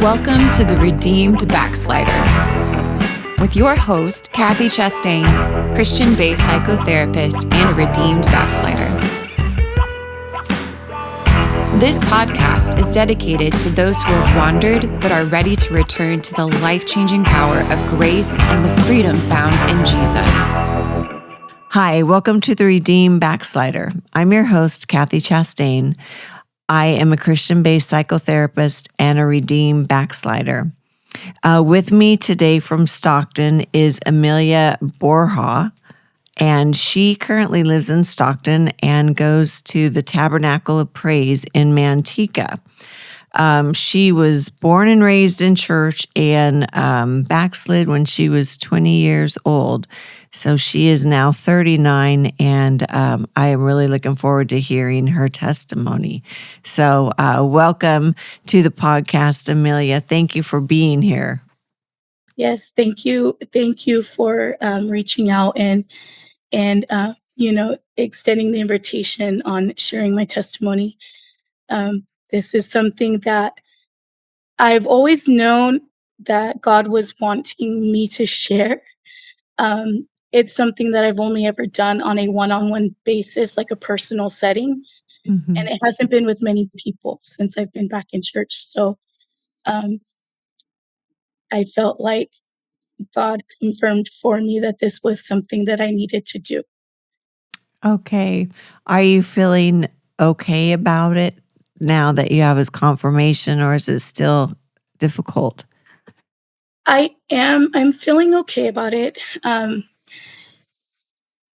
Welcome to the Redeemed Backslider with your host, Kathy Chastain, Christian-based psychotherapist and redeemed backslider. This podcast is dedicated to those who have wandered but are ready to return to the life-changing power of grace and the freedom found in Jesus. Hi, welcome to the Redeemed Backslider. I'm your host, Kathy Chastain. I am a Christian-based psychotherapist and a redeemed backslider. With me today from Stockton is Amelia Borha, and she currently lives in Stockton and goes to the Tabernacle of Praise in Manteca. She was born and raised in church and backslid when she was 20 years old. So she is now 39, and I am really looking forward to hearing her testimony. So welcome to the podcast, Amelia. Thank you for being here. Yes, thank you. Thank you for reaching out and extending the invitation on sharing my testimony. This is something that I've always known that God was wanting me to share. It's something that I've only ever done on a one-on-one basis, like a personal setting. Mm-hmm. And it hasn't been with many people since I've been back in church. So I felt like God confirmed for me that this was something that I needed to do. Okay. Are you feeling okay about it now that you have his confirmation, or is it still difficult? I am. I'm feeling okay about it.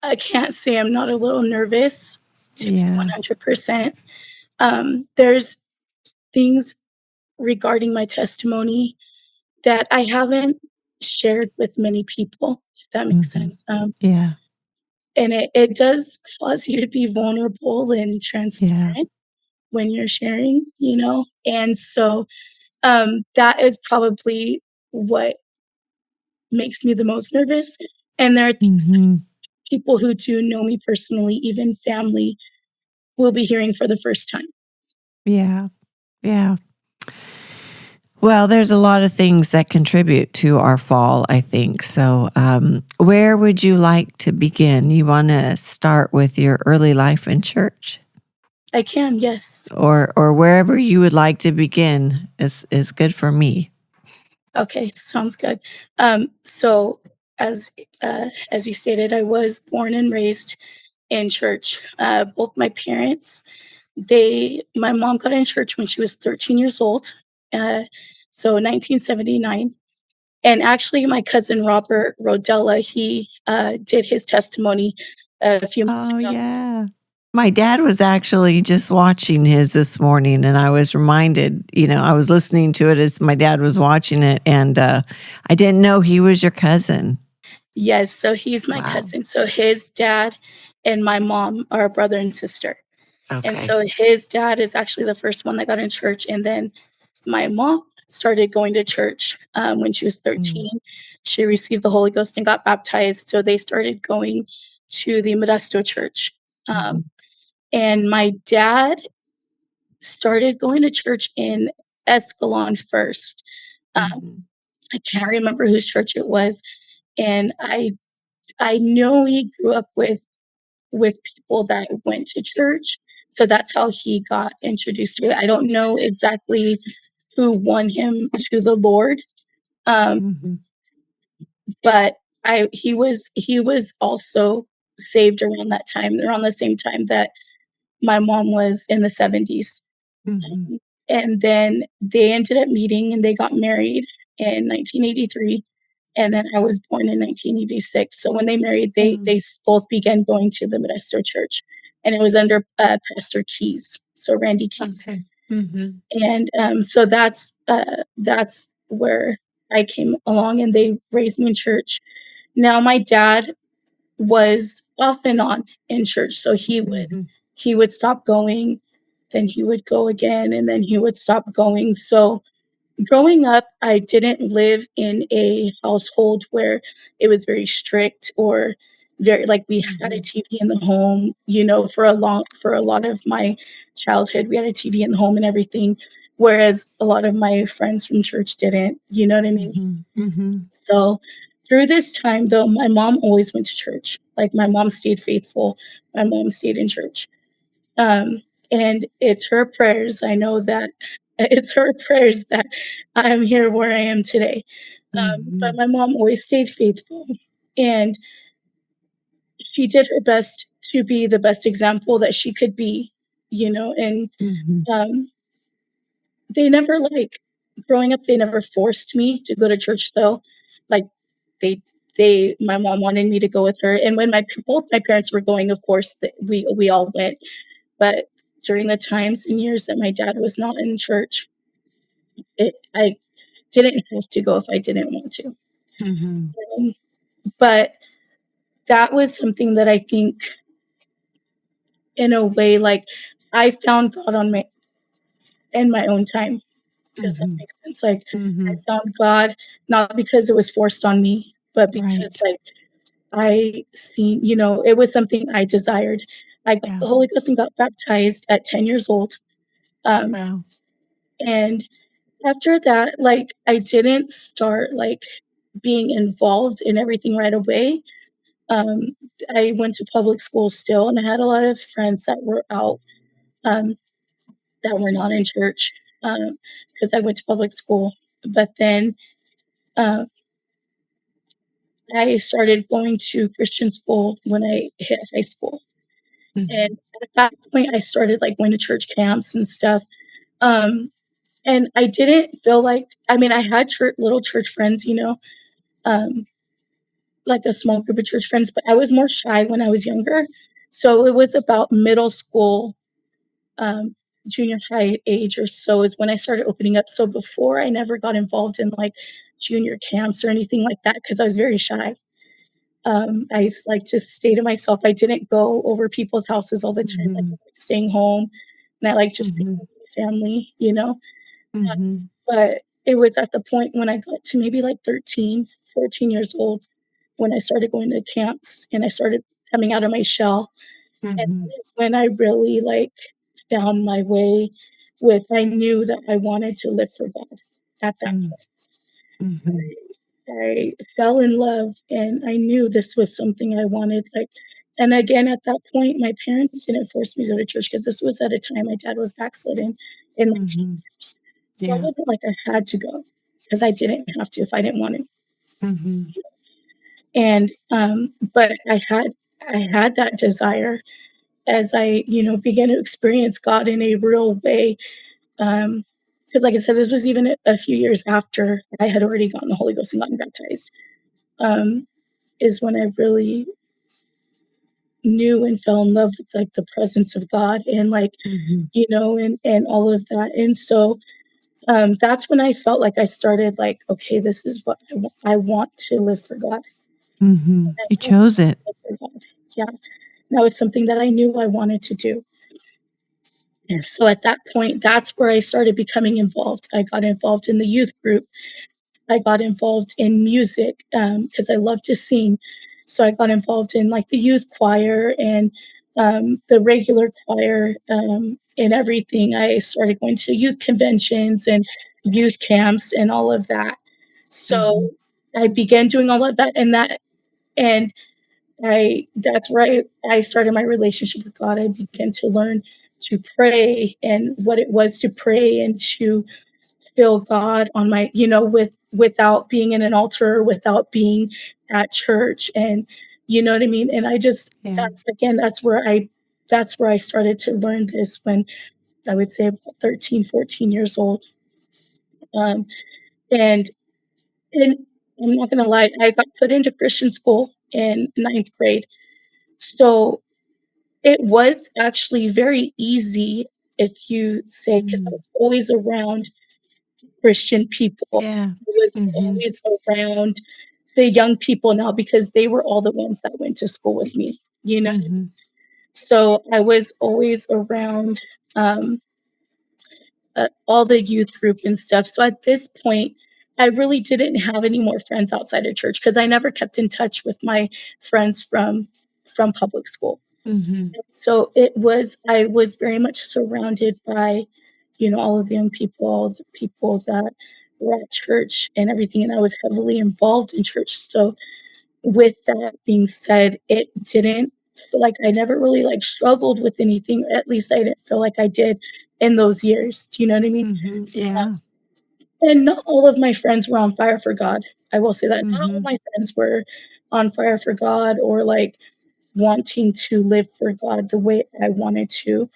I can't say I'm not a little nervous to be 100%. There's things regarding my testimony that I haven't shared with many people, if that makes sense. Yeah. And it does cause you to be vulnerable and transparent when you're sharing, And so that is probably what makes me the most nervous. And there are things that people who do know me personally, even family, will be hearing for the first time. Yeah. Well, there's a lot of things that contribute to our fall, I think. So where would you like to begin? You want to start with your early life in church? I can, yes. Or wherever you would like to begin is good for me. Okay, sounds good. So as you stated, I was born and raised in church. Both my parents, my mom got in church when she was 13 years old, so 1979. And actually, my cousin Robert Rodella, he did his testimony a few months ago. Yeah. My dad was actually just watching his this morning, and I was reminded, I was listening to it as my dad was watching it, and I didn't know he was your cousin. Yes, so he's my cousin. So his dad and my mom are a brother and sister. Okay. And so his dad is actually the first one that got in church, and then my mom started going to church when she was 13. She received the Holy Ghost and got baptized, so they started going to the Modesto church. And my dad started going to church in Escalon first. I can't remember whose church it was. And I know he grew up with people that went to church. So that's how he got introduced to it. I don't know exactly who won him to the Lord. But he was also saved around that time, around the same time that my mom was in the 70s. And then they ended up meeting and they got married in 1983. And then I was born in 1986. So when they married, they both began going to the Modesto church. And it was under Pastor Keys, so Randy Keys. Okay. And so that's where I came along, and they raised me in church. Now, my dad was off and on in church. So he would stop going, then he would go again, and then he would stop going. So growing up, I didn't live in a household where it was very strict or very like we had a TV in the home, for a lot of my childhood, we had a TV in the home and everything. whereas a lot of my friends from church didn't, you know what I mean? Mm-hmm. So through this time, though, my mom always went to church. Like my mom stayed faithful. My mom stayed in church. And it's her prayers. I know that it's her prayers that I'm here where I am today. But Mm-hmm. my mom always stayed faithful, and she did her best to be the best example that she could be, you know. And Mm-hmm. um, they never like growing up. They never forced me to go to church, though. Like they my mom wanted me to go with her, and when both my parents were going, of course, we all went. But during the times and years that my dad was not in church, I didn't have to go if I didn't want to. Mm-hmm. Um, but that was something that I think, in a way, like I found God on my in my own time. Does that Mm-hmm. make sense? Like I Mm-hmm. found God not because it was forced on me, but because Right. like I seen, it was something I desired. I got Yeah. the Holy Ghost and got baptized at 10 years old. Um, Wow. and after that, like I didn't start like being involved in everything right away. Um, I went to public school still, and I had a lot of friends that were out, um, that were not in church, because I went to public school. But then uh, I started going to Christian school when I hit high school. Mm-hmm. And at that point, I started like going to church camps and stuff. Um, and I didn't feel like, I mean, I had little church friends, um, like a small group of church friends, but I was more shy when I was younger. So it was about middle school, um, junior high age or so is when I started opening up. So before, I never got involved in like junior camps or anything like that because I was very shy. Like to stay to myself. I didn't go over people's houses all the time. Like, Mm-hmm. I liked staying home, and I like just being Mm-hmm. with my family, you know? Mm-hmm. But it was at the point when I got to maybe like 13, 14 years old when I started going to camps and I started coming out of my shell. And Mm-hmm. it's when I really like found my way I knew that I wanted to live for God at that Mm-hmm. I fell in love and I knew this was something I wanted, like, and again, at that point, my parents didn't force me to go to church because this was at a time my dad was backsliding in my teen Mm-hmm. years. So it Yeah. wasn't like I had to go because I didn't have to if I didn't want to. Mm-hmm. And but I had that desire as I, began to experience God in a real way. Because like I said, this was even a few years after I had already gotten the Holy Ghost and gotten baptized. Um, is when I really knew and fell in love with like the presence of God and like, Mm-hmm. and all of that. And so that's when I felt like I started like, okay, this is what I want to live for God. Mm-hmm. I You want to chose it. live for God. Yeah. Now it's something that I knew I wanted to do. And so at that point, that's where I started becoming involved. I got involved in the youth group. I got involved in music because I love to sing. So I got involved in like the youth choir and the regular choir and everything. I started going to youth conventions and youth camps and all of that. Mm-hmm. So I began doing all of that and that's where I started my relationship with God. I began to learn to pray and what it was to pray and to feel God on my, without being in an altar, without being at church. And you know what I mean? And I just, Yeah. that's where I started to learn this when I would say about 13, 14 years old. Um, and, and I'm not going to lie, I got put into Christian school in ninth grade. So it was actually very easy if you say, because I Mm. was always around Christian people. Yeah. I was Mm-hmm. always around the young people now because they were all the ones that went to school with me, you know? Mm-hmm. So I was always around um, all the youth group and stuff. So at this point, I really didn't have any more friends outside of church because I never kept in touch with my friends from public school. Mm-hmm. So I was very much surrounded by all of the young people, all of the people that were at church and everything, and I was heavily involved in church. So with that being said, it didn't feel like I never really, like, struggled with anything, or at least I didn't feel like I did in those years. Do you know what I mean? Yeah. And not all of my friends were on fire for God. I will say that. Not all of Mhm. my friends were on fire for God or, like, wanting to live for God the way I wanted to.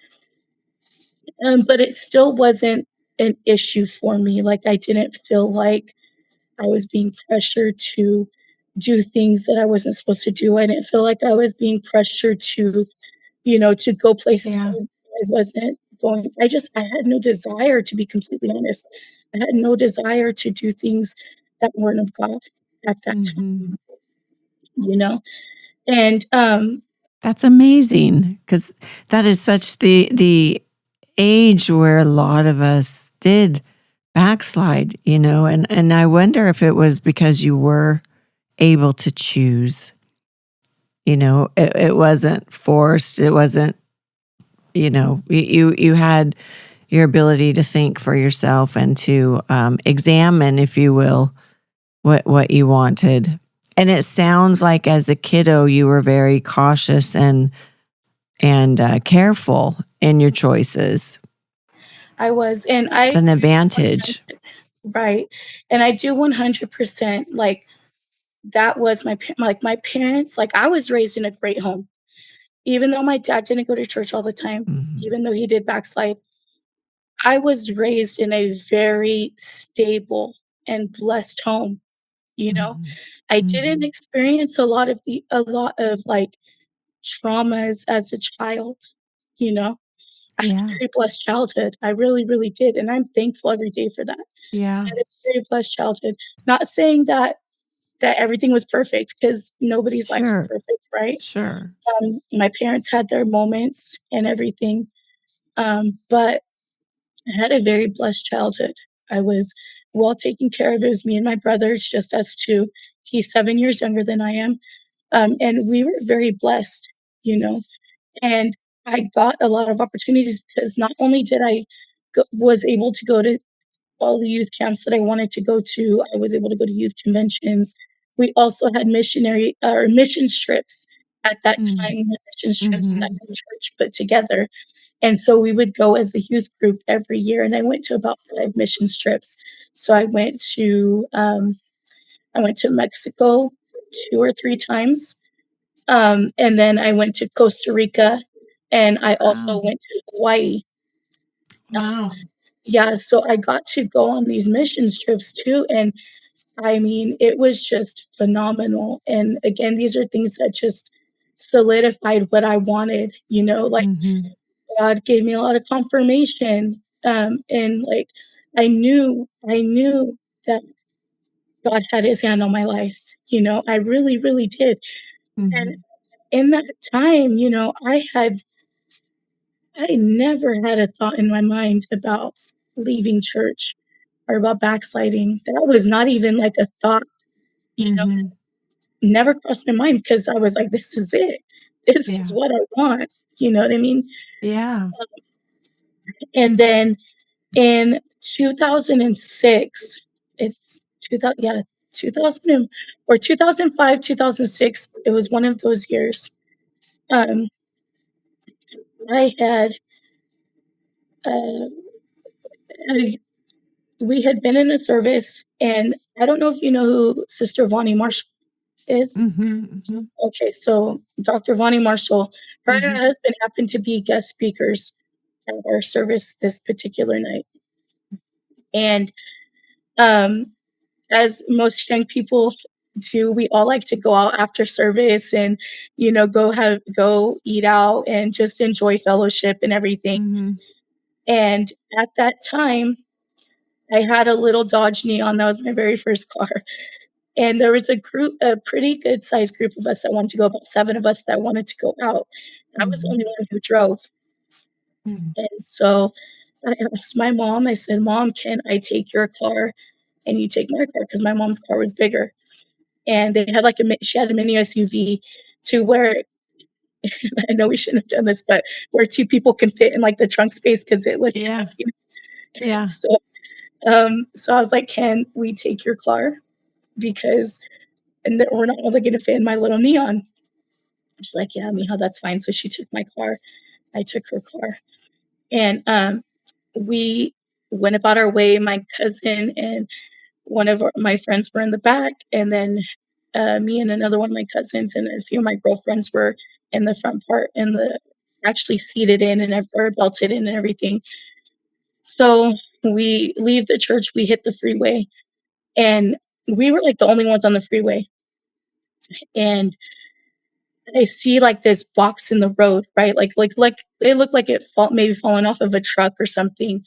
But it still wasn't an issue for me. Like, I didn't feel like I was being pressured to do things that I wasn't supposed to do. I didn't feel like I was being pressured to, to go places Yeah. I wasn't going. I had no desire, to be completely honest. I had no desire to do things that weren't of God at that Mhm. time, you know? And, That's amazing, because that is such the age where a lot of us did backslide, and I wonder if it was because you were able to choose. It wasn't forced. It wasn't, you had your ability to think for yourself and to examine, if you will, what you wanted. And it sounds like as a kiddo, you were very cautious and careful in your choices. I was, and It's I an do advantage. 100. Right, and I do 100%, like, that was my parents. Like, I was raised in a great home. Even though my dad didn't go to church all the time, Mhm. even though he did backslide, I was raised in a very stable and blessed home, you know? Mhm. I didn't Mhm. experience a lot of, like, traumas as a child, you know? I had a Yeah. very blessed childhood. I really, really did, and I'm thankful every day for that. Yeah. I had a very blessed childhood. Not saying that everything was perfect, because nobody's lives Sure. are perfect, right? Sure. My parents had their moments and everything, but I had a very blessed childhood. I was well taken care of. It was me and my brothers, just us two. He's 7 years younger than I am, and we were very blessed, you know? And I got a lot of opportunities because not only did I was able to go to all the youth camps that I wanted to go to, I was able to go to youth conventions. We also had missionary or mission trips at that Mm. time, mission trips that Mhm. the church put together. And so we would go as a youth group every year, and I went to about 5 mission trips. So I went to Mexico 2 or 3 times, and then I went to Costa Rica, and I also Wow. went to Hawaii. Wow. Yeah, so I got to go on these missions trips too, and I mean, it was just phenomenal. And again, these are things that just solidified what I wanted, like, Mhm. God gave me a lot of confirmation, and, like, I knew that God had his hand on my life, I really, really did. And Mhm. in that time, I never had a thought in my mind about leaving church or about backsliding. That was not even, like, a thought, you know, Mhm. never crossed my mind, because I was like, "This is it. This is Yeah. what I want." You know what I mean? Yeah. And then in 2006, it's 2000, yeah, 2000 or 2005, 2006, it was one of those years. Um, I had, uh, I we had been in a service, and I don't know if you know who Sister Vonnie Marshall is. Mhm. Mhm. Okay, so Dr. Vonnie Marshall, her and her Mhm. husband happened to be guest speakers at our service this particular night. And, um, as most young people do, we all like to go out after service and, go eat out and just enjoy fellowship and everything. Mhm. And at that time, I had a little Dodge Neon. That was my very first car. And there was a pretty good sized group of us that wanted to go, about 7 of us that wanted to go out. I was the only Mhm. one who drove. Mhm. And so I asked my mom, I said, "Mom, can I take your car and you take my car?" Because my mom's car was bigger. And they had she had a mini SUV to where I know we shouldn't have done this, but where 2 people can fit in, like, the trunk space, because it looked Yeah. happy. Yeah. So I was like, "Can we take your car? Because and then we're not only gonna fit in my little neon." She's like, "Yeah, Mija, that's fine." So she took my car. I took her car. And, we went about our way. My cousin and one of my friends were in the back, and then, me and another one of my cousins and a few of my girlfriends were in the front part in the actually seated in and or belted in and everything. So, we leave the church, we hit the freeway, and we were, like, the only ones on the freeway, and I see, like, this box in the road, right? Like, it looked like it maybe fallen off of a truck or something,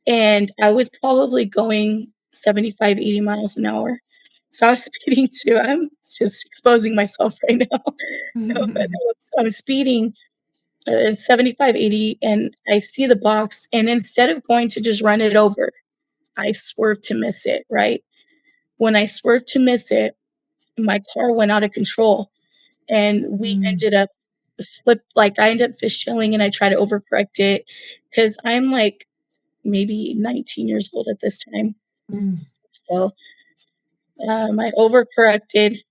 and I was probably going 75, 80 miles an hour. So I was speeding too. I'm just exposing myself right now. No, but I'm speeding 75, 80, and I see the box. And instead of going to just run it over, I swerved to miss it, right? When I swerved to miss it, my car went out of control and we ended up I ended up fishtailing and I tried to overcorrect it because I'm like maybe 19 years old at this time. So, I overcorrected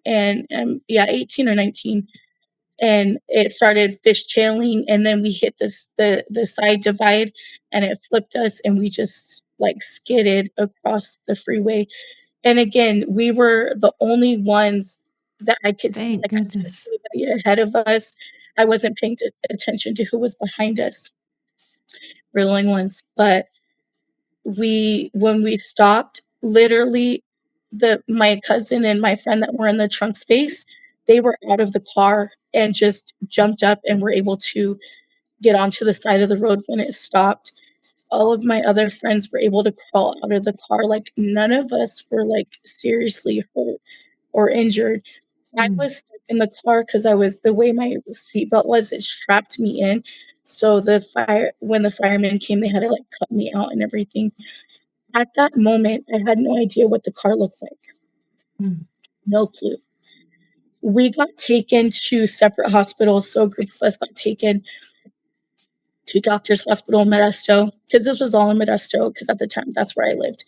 and, yeah, 18 or 19, and it started fishtailing, and then we hit the side divide, and it flipped us, and we just, like, skidded across the freeway, and again, we were the only ones that I could see, Thank like, I couldn't goodness. see anybody ahead of us. I wasn't paying attention to who was behind us. We're the only ones, but when we stopped, literally my cousin and my friend that were in the trunk space, they were out of the car and just jumped up and were able to get onto the side of the road when it stopped. All of my other friends were able to crawl out of the car, like, none of us were, like, seriously hurt or injured. I was stuck in the car because I was the way my seatbelt was, it strapped me in, so when the firemen came, they had to, like, cut me out and everything. At that moment, I had no idea what the car looked like. No clue. We got taken to separate hospitals, so a group of us got taken to Doctors Hospital in Modesto, because this was all in Modesto, because at the time, that's where I lived.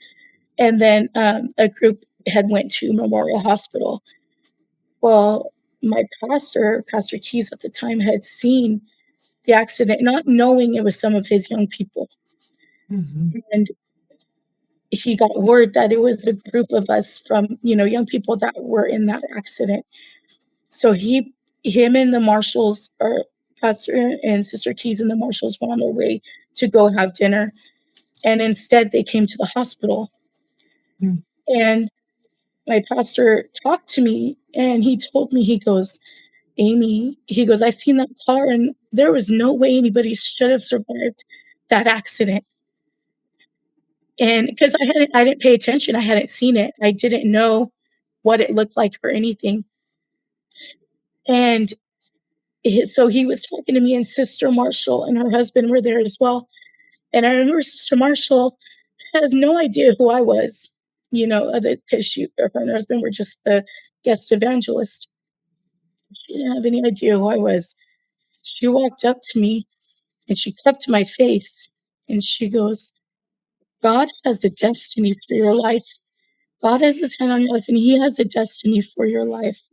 And then, a group had went to Memorial Hospital. Well, my pastor, Pastor Keys at the time, had seen the accident, not knowing it was some of his young people. And he got word that it was a group of us from, young people that were in that accident. So him and the marshals, or Pastor and Sister Keys and the marshals, went on their way to go have dinner, and instead they came to the hospital. And my pastor talked to me, and he told me, he goes, "Amy," he goes, "I seen that car, and there was no way anybody should have survived that accident." And because I didn't pay attention, I hadn't seen it. I didn't know what it looked like or anything. And so he was talking to me, and Sister Marshall and her husband were there as well. And I remember Sister Marshall has no idea who I was, because her and her husband were just the guest evangelist. She didn't have any idea who I was. She walked up to me and she cupped my face and she goes, "God has a destiny for your life. God has his hand on your life and he has a destiny for your life."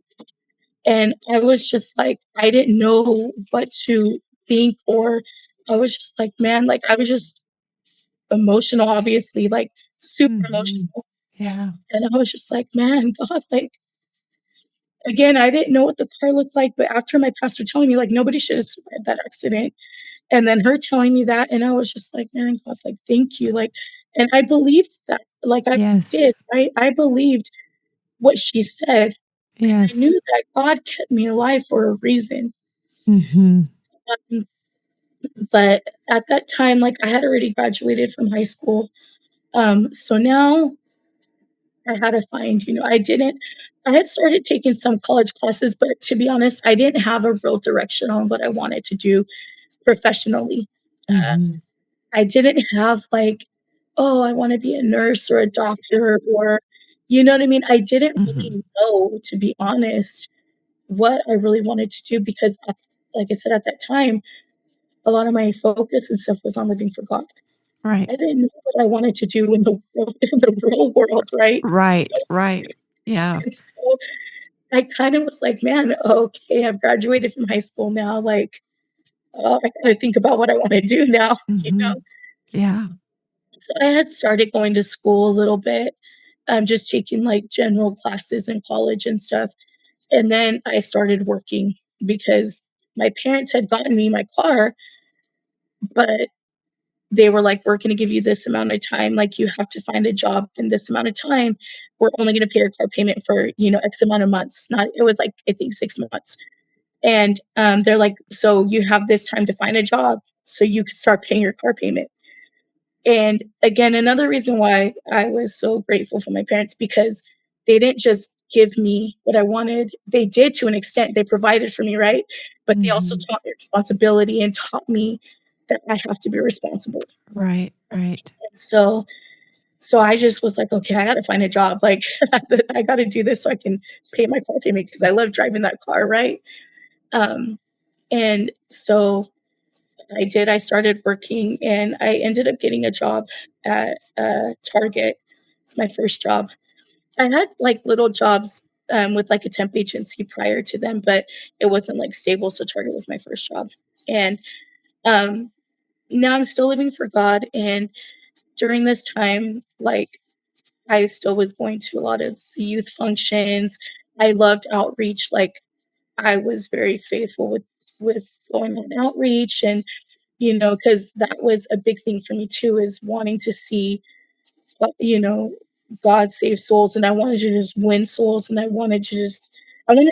And I was just like, I didn't know what to think, or I was just like, man, like I was just emotional, obviously, like super emotional. Yeah. And I was just like, man, God, like, again, I didn't know what the car looked like, but after my pastor telling me, like, nobody should have survived that accident, and then her telling me that, and I was just like, man, God, like, thank you. Like, and I believed that, like, I did, Yes. right? I believed what she said. I Yes. knew that God kept me alive for a reason. Mm-hmm. Um, but at that time, like, I had already graduated from high school. So now I had to find, I had started taking some college classes, but to be honest, I didn't have a real direction on what I wanted to do professionally. Mm-hmm. I didn't have like, oh, I want to be a nurse or a doctor, or, you know what I mean? I didn't Mm-hmm. really know, to be honest, what I really wanted to do because, like I said, at that time, a lot of my focus and stuff was on living for God. Right. I didn't know what I wanted to do in the world, in the real world, right? Right. Right. Yeah. And so I kind of was like, man, okay, I've graduated from high school now. Like, I gotta think about what I want to do now, Hmm. Yeah. So I had started going to school a little bit, just taking like general classes in college and stuff. And then I started working because my parents had gotten me my car, but they were like, we're going to give you this amount of time. Like, you have to find a job in this amount of time. We're only going to pay your car payment for, X amount of months. Not, it was like, I think 6 months. And they're like, so you have this time to find a job so you can start paying your car payment. And again, another reason why I was so grateful for my parents because they didn't just give me what I wanted. They did to an extent. They provided for me, right? But they also Hmm. taught me responsibility and taught me that I have to be responsible. Right. Right. And so I just was like, okay, I got to find a job. Like I got to do this so I can pay my car payment because I love driving that car, right? Um, and so I did. I started working and I ended up getting a job at Target. It's my first job. I had like little jobs with like a temp agency prior to them, but it wasn't like stable. So Target was my first job. And um, now I'm still living for God. And during this time, like I still was going to a lot of the youth functions. I loved outreach. Like I was very faithful with going on outreach and because that was a big thing for me too, is wanting to see, uh, you know, God save souls. And I wanted to just win souls. And I wanted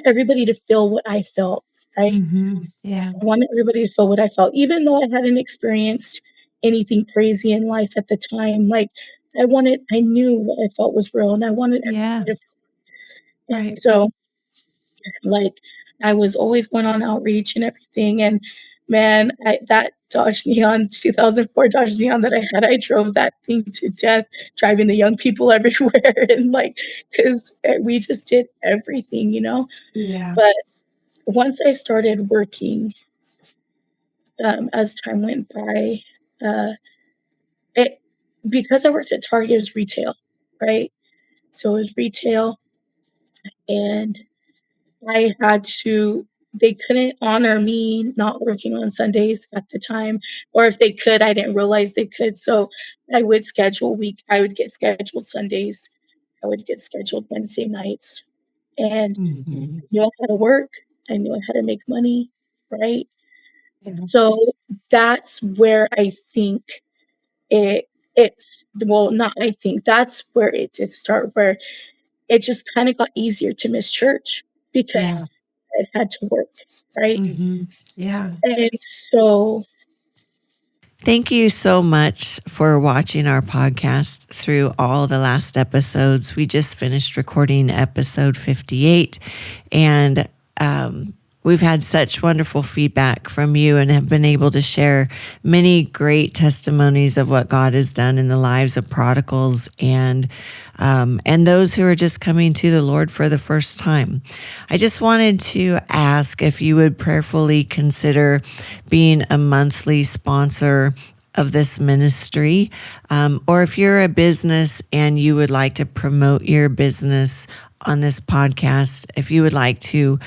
everybody to feel what I felt, right? Hmm. Yeah. I wanted everybody to feel what I felt, even though I hadn't experienced anything crazy in life at the time. Like, I knew what I felt was real. And I wanted Yeah. everybody to, and Right. so like, I was always going on outreach and everything, and man, that Dodge Neon 2004 Dodge Neon that I had, I drove that thing to death, driving the young people everywhere, and, like, 'cause, we just did everything, Yeah. but once I started working, as time went by, uh, it because I worked at Target, it was retail, right? So it was retail, and I had to they couldn't honor me not working on Sundays at the time, or if they could, I didn't realize they could, so I would get scheduled Sundays, I would get scheduled Wednesday nights, and Hmm. I knew I had to work, I knew I had to make money, right? Yeah. So, that's where I think it's well, not I think, that's where it did start, where it just kinda got easier to miss church Yeah. because I had to work, right? Hmm. Yeah. And so Thank you so much for watching our podcast through all the last episodes. We just finished recording episode 58, and we've had such wonderful feedback from you and have been able to share many great testimonies of what God has done in the lives of prodigals and those who are just coming to the Lord for the first time. I just wanted to ask if you would prayerfully consider being a monthly sponsor of this ministry, or if you're a business and you would like to promote your business on this podcast, if you would like to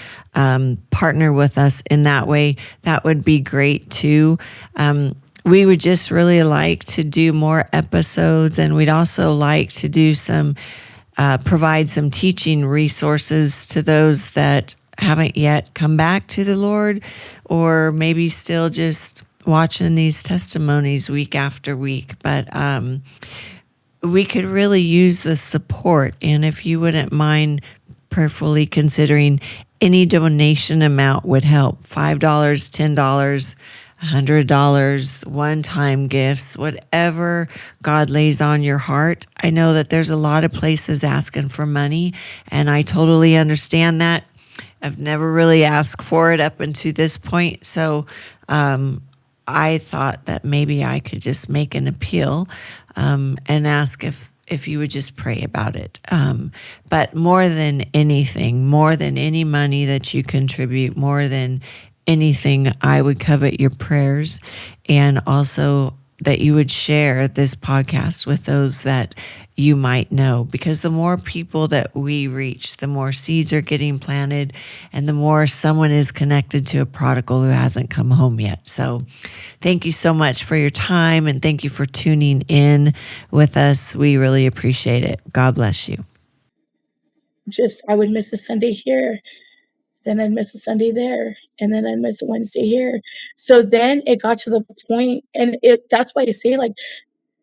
partner with us in that way, that would be great too. We would just really like to do more episodes, and we'd also like to do provide some teaching resources to those that haven't yet come back to the Lord, or maybe still just watching these testimonies week after week. But we could really use the support. And if you wouldn't mind prayerfully considering any donation amount would help. $5, $10, $100, one-time gifts, whatever God lays on your heart. I know that there's a lot of places asking for money, and I totally understand that. I've never really asked for it up until this point. So I thought that maybe I could just make an appeal and ask if you would just pray about it. But more than anything, more than any money that you contribute, more than anything, I would covet your prayers and also that you would share this podcast with those that you might know, because the more people that we reach, the more seeds are getting planted and the more someone is connected to a prodigal who hasn't come home yet. So thank you so much for your time, and thank you for tuning in with us. We really appreciate it. God bless you. Just I would miss a Sunday here, then I'd miss a Sunday there, and then I'd miss a Wednesday here. So then it got to the point, and that's why I say, like,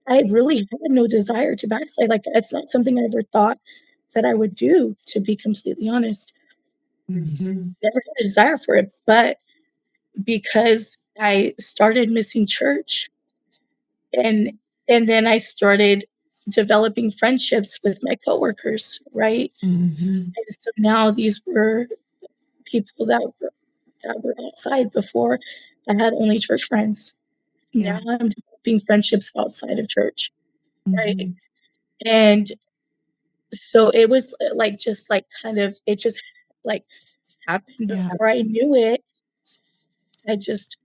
I really had no desire to backslide. Like, it's not something I ever thought that I would do, to be completely honest. Mhm. Never had a desire for it, but because I started missing church, and then I started developing friendships with my coworkers, right? Mhm. And so now these were people that were outside. Before, I had only church friends. Now Yeah. I'm developing friendships outside of church, right? Mhm. And so it was, like, just, like, kind of it just, like, happened Yeah. before I knew it. I just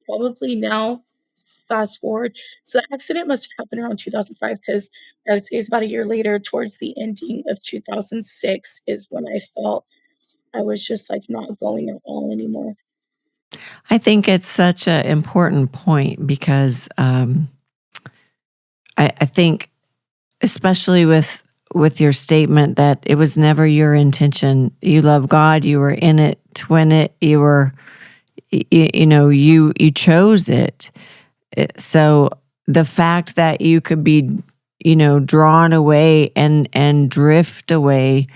probably now fast forward. So the accident must have happened around 2005, because I would say it's about a year later, towards the ending of 2006, is when I felt I was just, like, not going at all anymore. I think it's such an important point because I think, especially with your statement that it was never your intention. You love God. You were in it to win it. You were, you chose it. So the fact that you could be, drawn away and drift away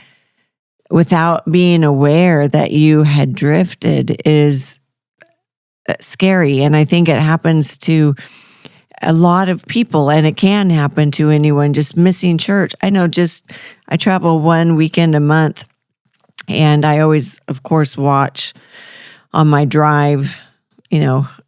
without being aware that you had drifted is scary. And I think it happens to a lot of people, and it can happen to anyone just missing church. I travel one weekend a month, and I always, of course, watch on my drive,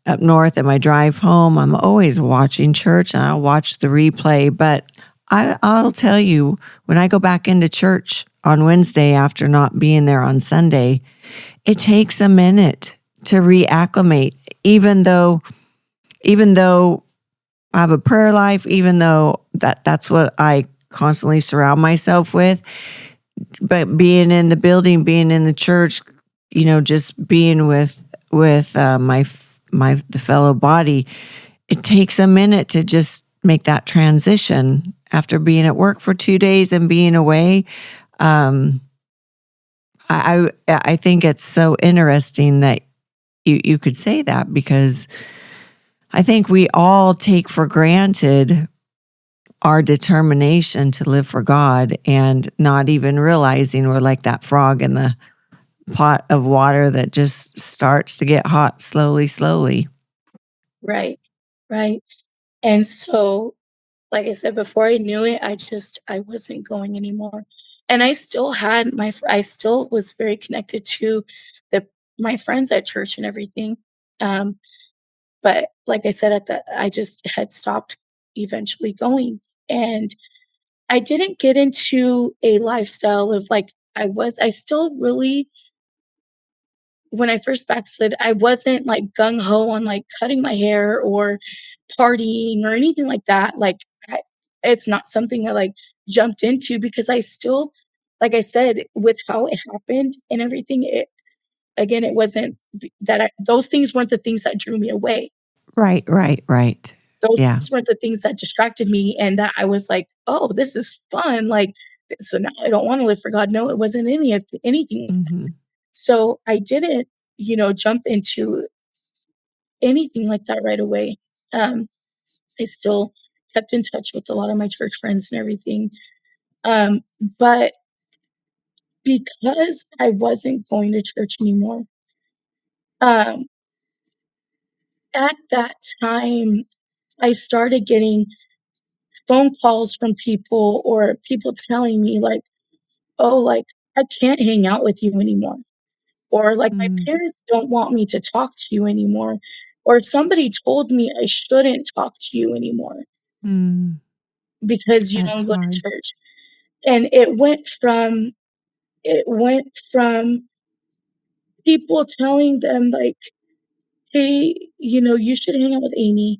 up north, and my drive home. I'm always watching church, and I'll watch the replay. But I'll tell you, when I go back into church on Wednesday after not being there on Sunday, it takes a minute to reacclimate, even though I have a prayer life, even though that's what I constantly surround myself with. But being in the building, being in the church, just being with the fellow body, it takes a minute to just make that transition after being at work for 2 days and being away. Um, I think it's so interesting that you could say that, because I think we all take for granted our determination to live for God, and not even realizing we're like that frog in the pot of water that just starts to get hot slowly, slowly. Right, right. And so, like I said, before I knew it, I wasn't going anymore. And I still was very connected to the my friends at church and everything. Um, but like I said, I just had stopped eventually going. And I didn't get into a lifestyle of, like, I still really, when I first backslid, I wasn't, like, gung ho on, like, cutting my hair or partying or anything like that. Like, it's not something I, like, jumped into, because I still, like I said, with how it happened and everything, it wasn't that those things weren't the things that drew me away. Right, right, right. Those Yeah. things weren't the things that distracted me, and that I was like, "Oh, this is fun." Like, so now I don't wanna live for God. No, it wasn't anything. Hmm. So I didn't, jump into anything like that right away. Um, I still kept in touch with a lot of my church friends and everything. But because I wasn't going to church anymore, um, at that time, I started getting phone calls from people, or people telling me, like, "Oh, like, I can't hang out with you anymore," or, like, "My Mm, parents don't want me to talk to you anymore," or, "Somebody told me I shouldn't talk to you anymore mm, because you that's don't go to hard. church." And it went from people telling them, like, "Hey, you should hang out with Amy,"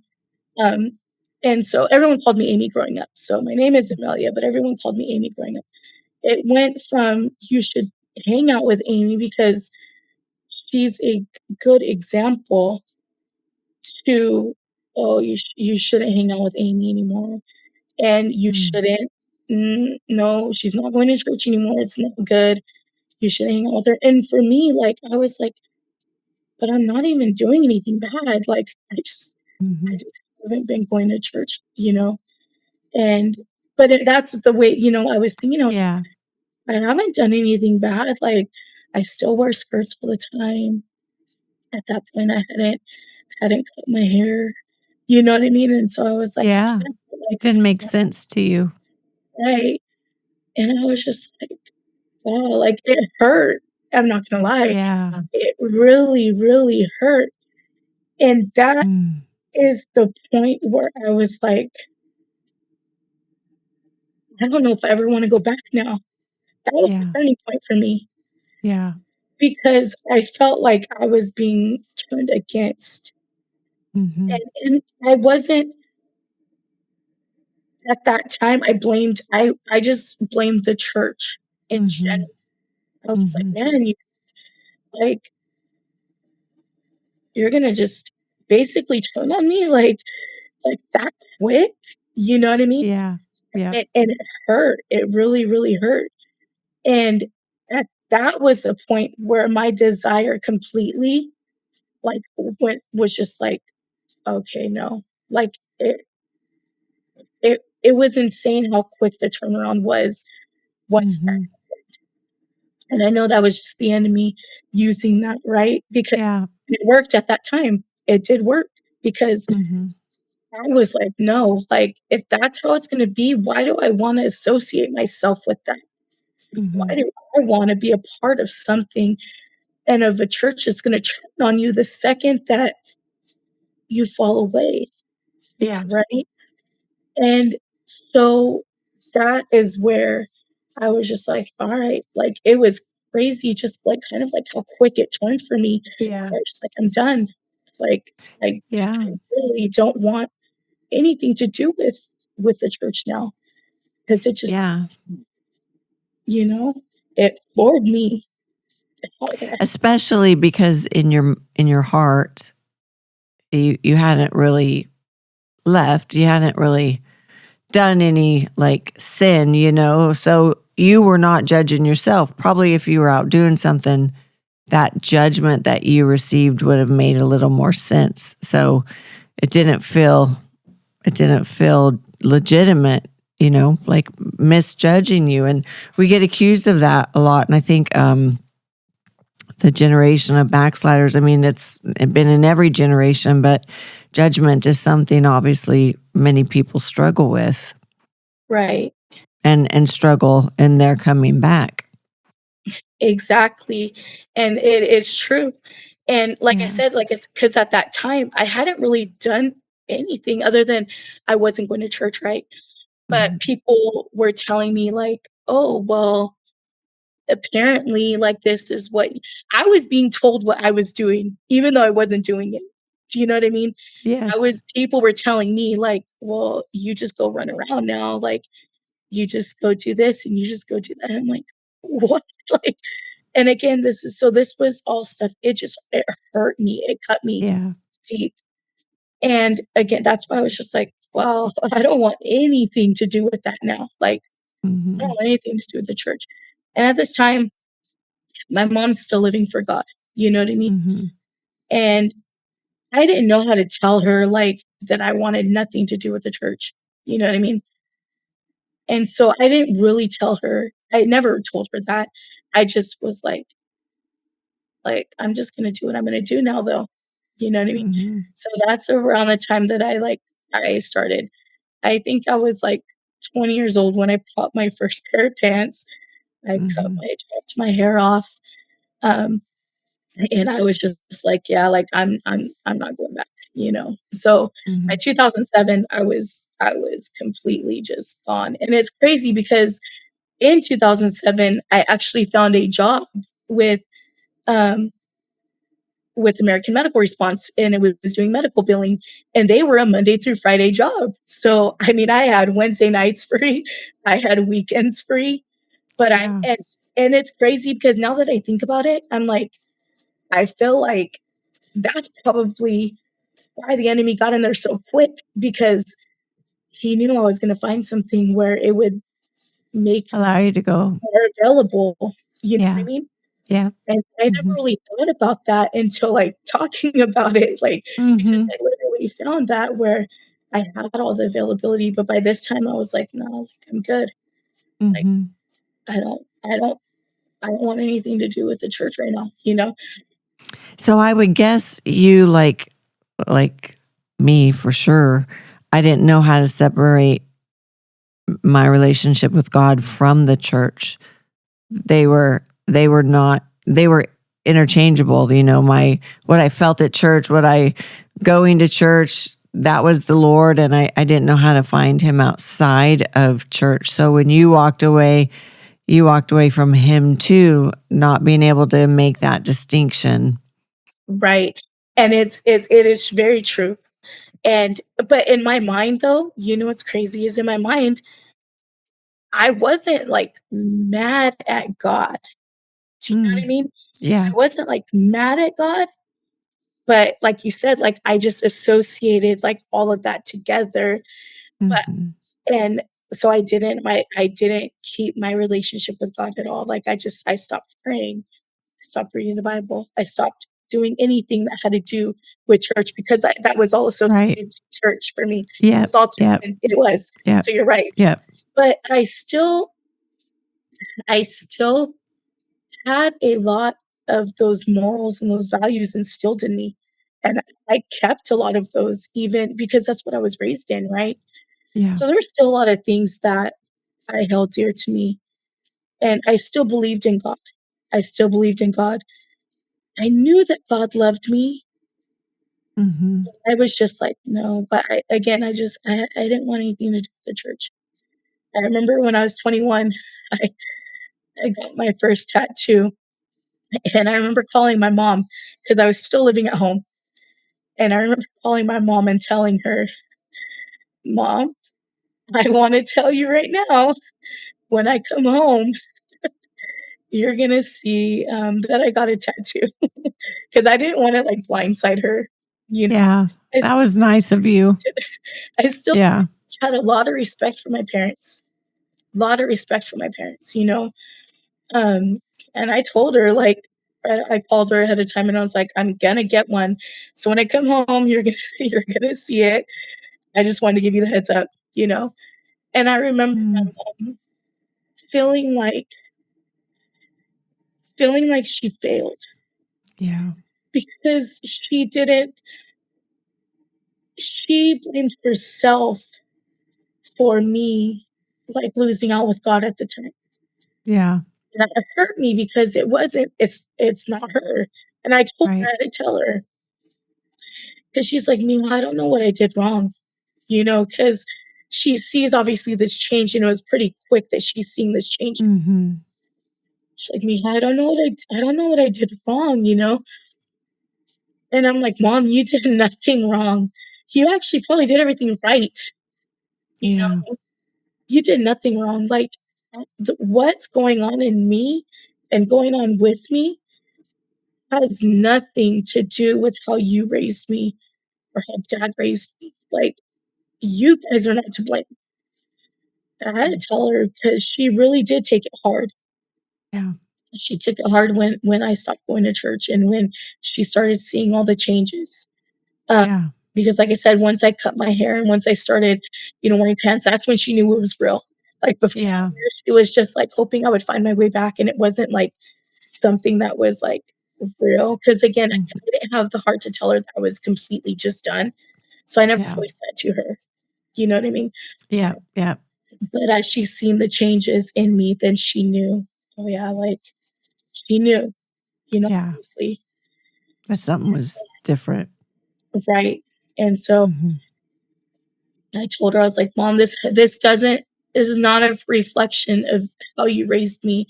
Um, and so everyone called me Amy growing up. So my name is Amelia, but everyone called me Amy growing up. It went from you should hang out with Amy because she's a good example to, oh, you shouldn't hang out with Amy anymore, and you Mm. shouldn't. No, she's not going to church anymore. It's not good. You should hang out with her. And for me, like I was like, but I'm not even doing anything bad. Like I Mhm. just haven't been going to church, And but that's the way, I was thinking. I was Yeah. I haven't done anything bad. Like I still wear skirts all the time. At that point, I hadn't cut my hair. You know what I mean? And so I was like, Yeah. yeah, like Didn't make sense to you. right. And I was just like, wow, like it hurt. I'm not gonna lie. Yeah. It really, really hurt. And that Mm. is the point where I was like, I don't know if I ever want to go back now. That was the Yeah. turning point for me Yeah. because I felt like I was being turned against. Mhm. And I wasn't at that time, I just blamed the church in general. Mhm. I was like, Mhm. "Man, like, you're gonna just basically turn on me like that quick?" You know what I mean? Yeah. Yeah. And it hurt. It really, really hurt. And that was the point where my desire completely, like, was just like, "Okay, no." Like, it was insane how quick the turnaround was once that. Mhm. And I know that was just the enemy using that, right? Because Yeah. it worked at that time. It did work because Mhm. I was like, "No, like, if that's how it's gonna be, why do I wanna associate myself with that? Why Mhm. do I wanna be a part of something and of a church that's gonna turn on you the second that you fall away?" Yeah. Right? And so that is where I was just like, "All right." Like, it was crazy just, like, kind of like how quick it turned for me. Yeah. I was just like, "I'm done." Like, Yeah. I really don't want anything to do with the church now because it just, Yeah. you know, it floored me how that. Especially because in your heart, you hadn't really left. You hadn't really done any like sin, so you were not judging yourself. Probably if you were out doing something, that judgment that you received would have made a little more sense. So it didn't feel legitimate, like misjudging you. And we get accused of that a lot. And I think the generation of backsliders, I mean, it's been in every generation, but judgment is something obviously many people struggle with Right. and struggle in their coming back. Exactly. And it is true. And like I Yeah. said, like it's because at that time I hadn't really done anything other than I wasn't going to church, right? But Mhm. people were telling me like, "Oh, well, apparently like this is what." I was being told what I was doing, even though I wasn't doing it. Do you know what I mean? Yes. People were telling me like, "Well, you just go run around now, like you just go do this and you just go do that." And I'm like, "What?" Like, and again, this was all stuff. It hurt me. It cut me Yeah. deep. And again, that's why I was just like, well, I don't want anything to do with that now. Like, I don't Mhm. want anything to do with the church. And at this time, my mom's still living for God. You know what I mean? Mhm. And I didn't know how to tell her like that I wanted nothing to do with the church. You know what I mean? And so I didn't really tell her. I never told her that. I just was like, I'm just gonna do what I'm gonna do now though. You know what I mean? Mhm. So that's around the time that I started. I think I was like 20 years old when I bought my first pair of pants. Mhm. Chopped my hair off. Um, and I was just like, yeah, like I'm not going back. So by Mhm. 2007, I was completely just gone. And it's crazy because in 2007, I actually found a job with um with American Medical Response, and it was doing medical billing, and they were a Monday through Friday job. So, I mean, I had Wednesday nights free, I had weekends free, but I Yeah. and it's crazy because now that I think about it, I'm like, I feel like that's probably why the enemy got in there so quick because he knew I was gonna find something where it would make Allow you to go. more available, you know what I Yeah. mean? Yeah. And I never Mhm. really thought about that until, like, talking about it, like, because Mhm. I literally found that where I had all the availability, but by this time I was like, "No, like, I'm good. Like, Mhm. I don't want anything to do with the church right now," you know? So I would guess you like me for sure. I didn't know how to separate my relationship with God from the church. They were interchangeable, my what I felt at church, what I going to church, that was the Lord, and I didn't know how to find him outside of church. So when you walked away from him too, not being able to make that distinction. Right. And it is very true. And but in my mind though, you know what's crazy is in my mind, I wasn't, like, mad at God. Do you know what I Mm, mean? yeah. I wasn't, like, mad at God, but like you said, like, I just associated, like, all of that together, but Mhm. and so I didn't keep my relationship with God at all, like, I stopped praying, I stopped reading the Bible, I stopped doing anything that had to do with church because that was all Right. associated to church for me. It Yep. was all Yep. church, it was, Yep. so you're right. Yep. But I still had a lot of those morals and those values instilled in me, and I kept a lot of those even because that's what I was raised in, right? Yeah. So there were still a lot of things that I held dear to me, and I still believed in God. I still believed in God. I knew that God loved me. Mhm. I was just like, "No," but I didn't want anything to do with the church. I remember when I was 21, I I got my first tattoo, and I remember calling my mom because I was still living at home, and I remember calling my mom and telling her, "Mom, I wanna tell you right now, when I come home, you're gonna see, that I got a tattoo." Because I didn't wanna, like, blindside her, you know? Yeah. I That still was nice of you. I still Yeah. had a lot of respect for my parents, lot of respect for my parents, you know? Um, and I told her, like, I called her ahead of time and I was like, "I'm gonna get one. So when I come home, you're gonna you're gonna see it. I just wanted to give you the heads up," you know? And I remember Mm. my mom feeling like feeling like she failed Yeah. because she blamed herself for me, like, losing out with God at the time. Yeah. And that hurt me because it's not her. And I told her, Right. I had to tell her, because she's like, "Mima, I don't know what I did wrong," you know, because she sees obviously this change, it's pretty quick that she's seeing this change. Mhm. She's like, "Mija, I don't know what I did wrong," you know? And I'm like, "Mom, you did nothing wrong. You actually probably did everything right, you Yeah. know? You did nothing wrong. Like, what's going on in me and going on with me has nothing to do with how you raised me or how dad raised me. Like, you guys are not to blame." I had to Mm. tell her because she really did take it hard. Yeah. She took it hard when I stopped going to church and when she started seeing all the changes. Um, Yeah. because like I said, once I cut my hair and once I started, wearing pants, that's when she knew it was real. Like before, Yeah. it was just like hoping I would find my way back, and it wasn't like something that was like real. Because again, Mhm. I didn't have the heart to tell her that I was completely just done. So I never Yeah. voiced that to her. You know what I mean? Yeah. Yeah. But as she's seen the changes in me, then she knew. Oh yeah, like she knew, Yeah. obviously, That something was different. right? And so Mhm. I told her, I was like, "Mom, this is not a reflection of how you raised me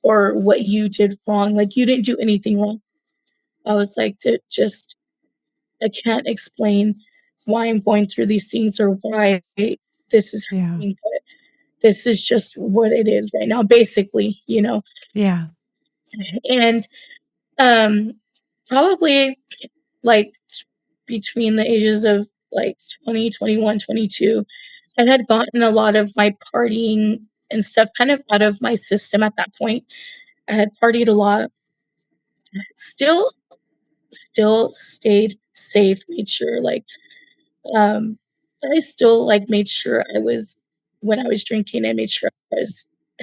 or what you did wrong. Like you didn't do anything wrong. I was like, just I can't explain why I'm going through these things or why this is Yeah. happening, but this is just what it is right now, basically, you know? Yeah. And um, probably like between the ages of like 20, 21, 22, I had gotten a lot of my partying and stuff kind of out of my system at that point. I had partied a lot, still, still stayed safe, made sure like Um, I still, like, made sure I was when I was drinking, I made sure I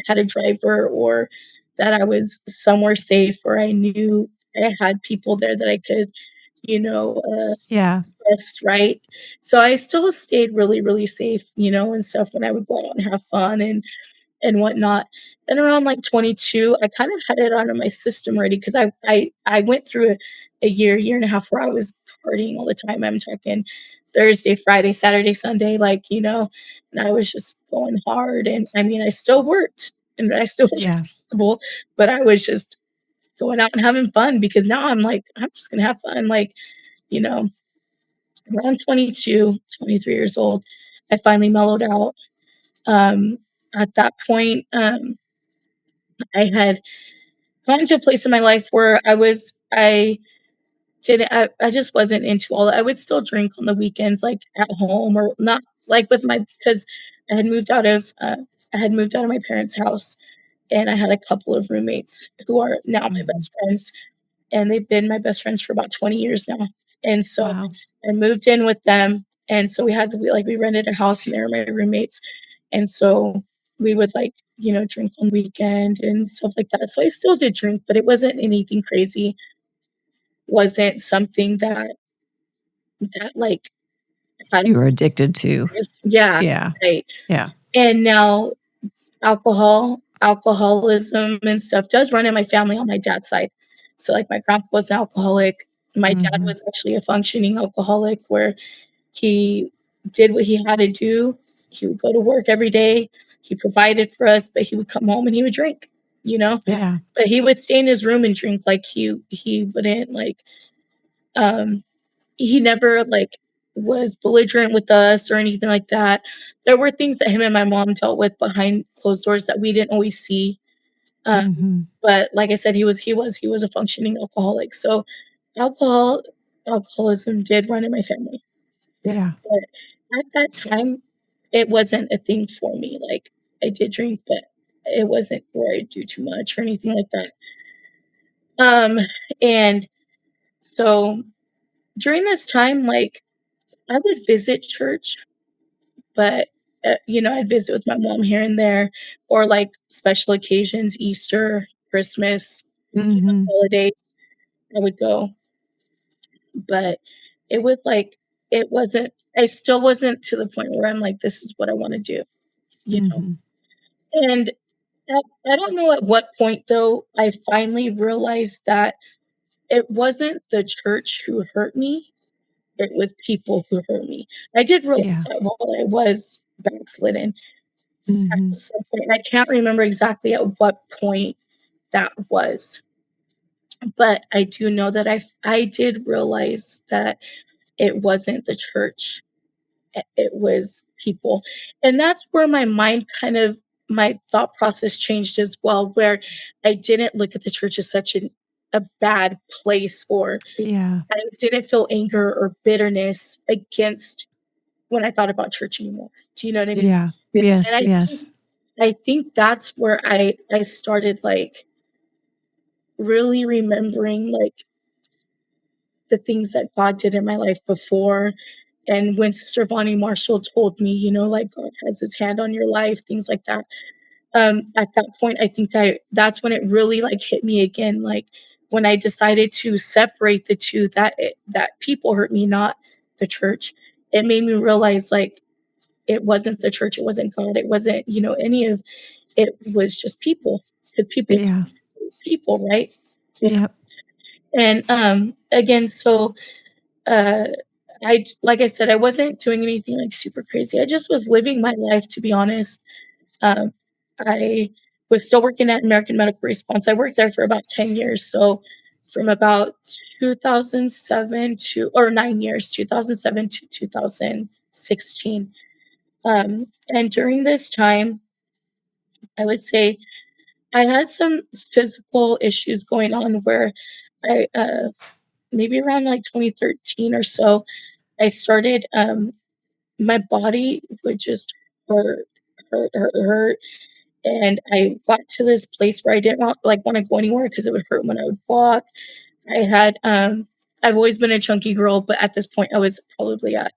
had a driver or that I was somewhere safe or I knew I had people there that I could, you know, Yeah. trust, right? So I still stayed really, really safe, and stuff when I would go out and have fun and whatnot. Then around like 22, I kind of had it out of my system already because I went through a year and a half where I was partying all the time. I'm talking Thursday, Friday, Saturday, Sunday, and I was just going hard. And I mean, I still worked and I still was Yeah. responsible, but I was just going out and having fun because now I'm like, I'm just gonna have fun. You know, around 22, 23 years old, I finally mellowed out. Um, at that point, I had gotten to a place in my life where I just wasn't into all that. I would still drink on the weekends, like, at home or not, like, with my because I had moved out of, uh I had moved out of my parents' house, and I had a couple of roommates who are now my Mhm. best friends, and they've been my best friends for about 20 years now, and so Wow. I moved in with them, and so we rented a house, and they were my roommates, and so we would, drink on weekend and stuff like that. So I still did drink, but it wasn't anything crazy, wasn't something that had You were addicted to. yeah, Yeah. right. Yeah. And now alcoholism and stuff does run in my family on my dad's side. So, like, my grandpa was an alcoholic. My dad Mhm. was actually a functioning alcoholic where he did what he had to do. He would go to work every day. He provided for us, but he would come home and he would drink, you know? Yeah. But he would stay in his room and drink, like, he wouldn't, um he never, was belligerent with us or anything like that. There were things that him and my mom dealt with behind closed doors that we didn't always see, um, Mhm. but like I said, he was a functioning alcoholic, so alcohol alcoholism did run in my family. Yeah. But at that time, it wasn't a thing for me, like, I did drink, but it wasn't where I'd do too much or anything like that. And so during this time, I would visit church, but, I'd visit with my mom here and there or, like, special occasions, Easter, Christmas, Mhm. holidays, I would go, but it was like it wasn't I still wasn't to the point where I'm like, "This is what I wanna do," you know? Mhm. And I don't know at what point, though, I finally realized that it wasn't the church who hurt me, it was people who hurt me. I did realize Yeah. that while I was backslidden at Mhm. some point, and I can't remember exactly at what point that was, but I do know that I did realize that it wasn't the church, it was people, and that's where my thought process changed as well, where I didn't look at the church as such a bad place, or Yeah. I didn't feel anger or bitterness against when I thought about church anymore. Do you know what I mean? Yeah. And Yes, I yes. think I think that's where I started, really remembering, the things that God did in my life before, and when Sister Bonnie Marshall told me, God has his hand on your life, things like that. At that point, I think that's when it really, hit me again, when I decided to separate the 2, that people hurt me, not the church. It made me realize, it wasn't the church, it wasn't God, it wasn't, any of it was just people, because Yeah. people, right? Yeah. Yep. And, again, so, uh, like I said, I wasn't doing anything, super crazy. I just was living my life, to be honest. Um, I was still working at American Medical Response. I worked there for about 10 years, so from about 2007 to, or 9 years, 2007 to 2016. And during this time, I would say I had some physical issues going on where maybe around like 2013 or so, I started, my body would just hurt, hurt. And I got to this place where I didn't want to go anywhere because it would hurt when I would walk. I had, I've always been a chunky girl, but at this point, I was probably at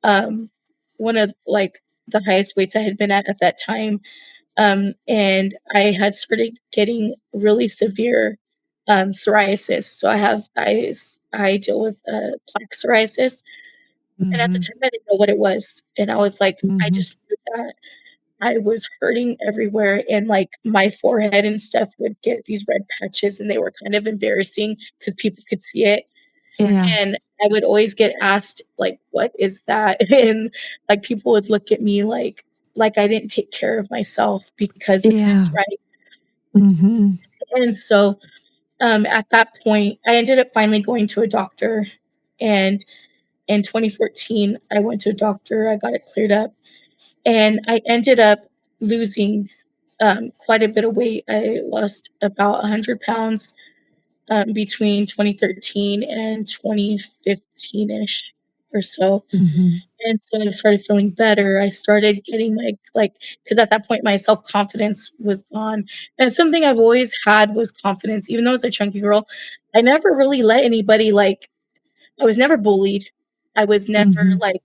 um, one of like the highest weights I had been at that time. And I had started getting really severe psoriasis. So I deal with plaque psoriasis, and at the Mhm. time I didn't know what it was, and I was like, I Mhm. just knew that I was hurting everywhere, and like my forehead and stuff would get these red patches, and they were kind of embarrassing because people could see it. Yeah. And I would always get asked, like, "What is that?" And, like, people would look at me like I didn't take care of myself because of this, Yeah. right? Mhm. And so, at that point, I ended up finally going to a doctor, and in 2014, I went to a doctor, I got it cleared up, and I ended up losing, quite a bit of weight. I lost about 100 pounds, between 2013 and 2015-ish or so. Mhm. And so I started feeling better. I started getting because at that point my self-confidence was gone. And something I've always had was confidence. Even though I was a chunky girl, I never really let anybody I was never bullied. I was never Mhm. like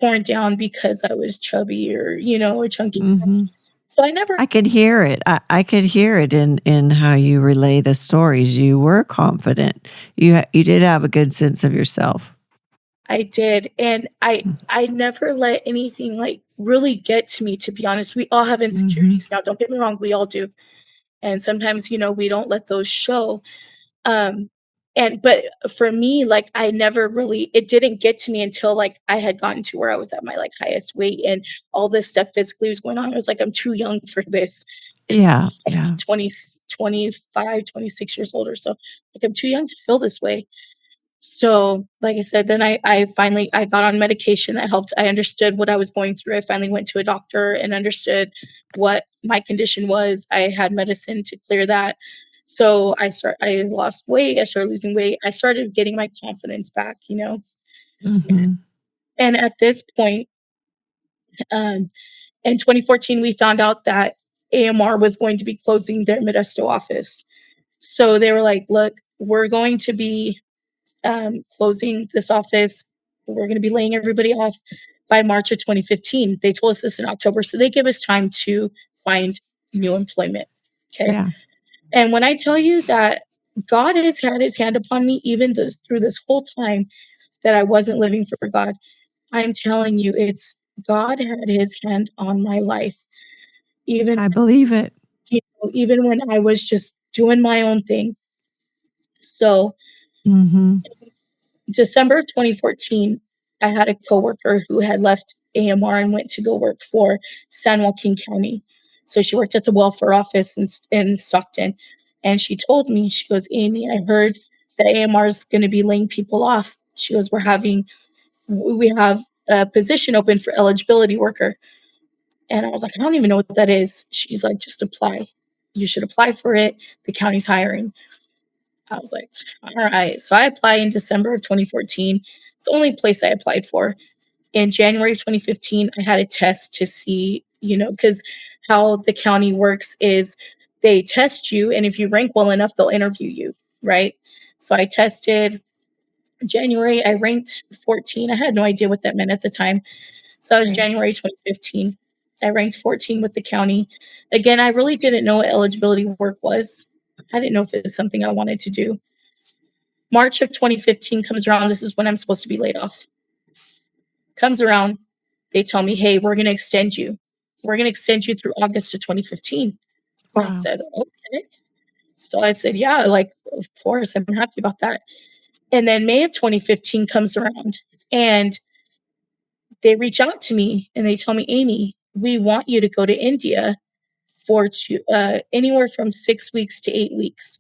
torn down because I was chubby or, a chunky girl. Mhm. So I never I could hear it. I could hear it in how you relay the stories. You were confident. You did have a good sense of yourself. I did, and I never let anything, like, really get to me, to be honest. We all have Mhm. insecurities now, don't get me wrong, we all do, and sometimes, we don't let those show, um, but for me, like, I never really it didn't get to me until, like, I had gotten to where I was at my, like, highest weight and all this stuff physically was going on. I was like, "I'm too young for this." It's Yeah. like Yeah. 25, 26 years old or so. Like, I'm too young to feel this way. So, like I said, then I finally I got on medication that helped. I understood what I was going through. I finally went to a doctor and understood what my condition was. I had medicine to clear that. So I lost weight, I started losing weight. I started getting my confidence back. Mhm. And at this point, um, in 2014, we found out that AMR was going to be closing their Modesto office. So they were like, "Look, we're going to be closing this office. We're going to be laying everybody off by March of 2015." They told us this in October. So they give us time to find new employment. Okay. Yeah. And when I tell you that God has had his hand upon me, even through this whole time that I wasn't living for God, I'm telling you, God had his hand on my life, even, I believe it. even when I was just doing my own thing. So Mhm. December of 2014, I had a coworker who had left AMR and went to go work for San Joaquin County. So she worked at the welfare office in Stockton. And she told me, she goes, "Amy, I heard that AMR is going to be laying people off." She goes, we have a position open for eligibility worker." And I was like, "I don't even know what that is." She's like, "Just apply. You should apply for it. The county's hiring." I was like, "All right." So I applied in December of 2014. It's the only place I applied for. In January of 2015, I had a test to see, because how the county works is they test you, and if you rank well enough, they'll interview you, right? So I tested January, I ranked 14. I had no idea what that meant at the time. So that was Right. January 2015. I ranked 14 with the county. Again, I really didn't know what eligibility work was. I didn't know if it was something I wanted to do. March of 2015 comes around. This is when I'm supposed to be laid off. Comes around. They tell me, "Hey, we're going to extend you. We're going to extend you through August of 2015." I Wow. said, "Okay." So I said, "Yeah, like, of course, I'm happy about that." And then May of 2015 comes around and they reach out to me and they tell me, "Amy, we want you to go to India for anywhere from 6 weeks to 8 weeks."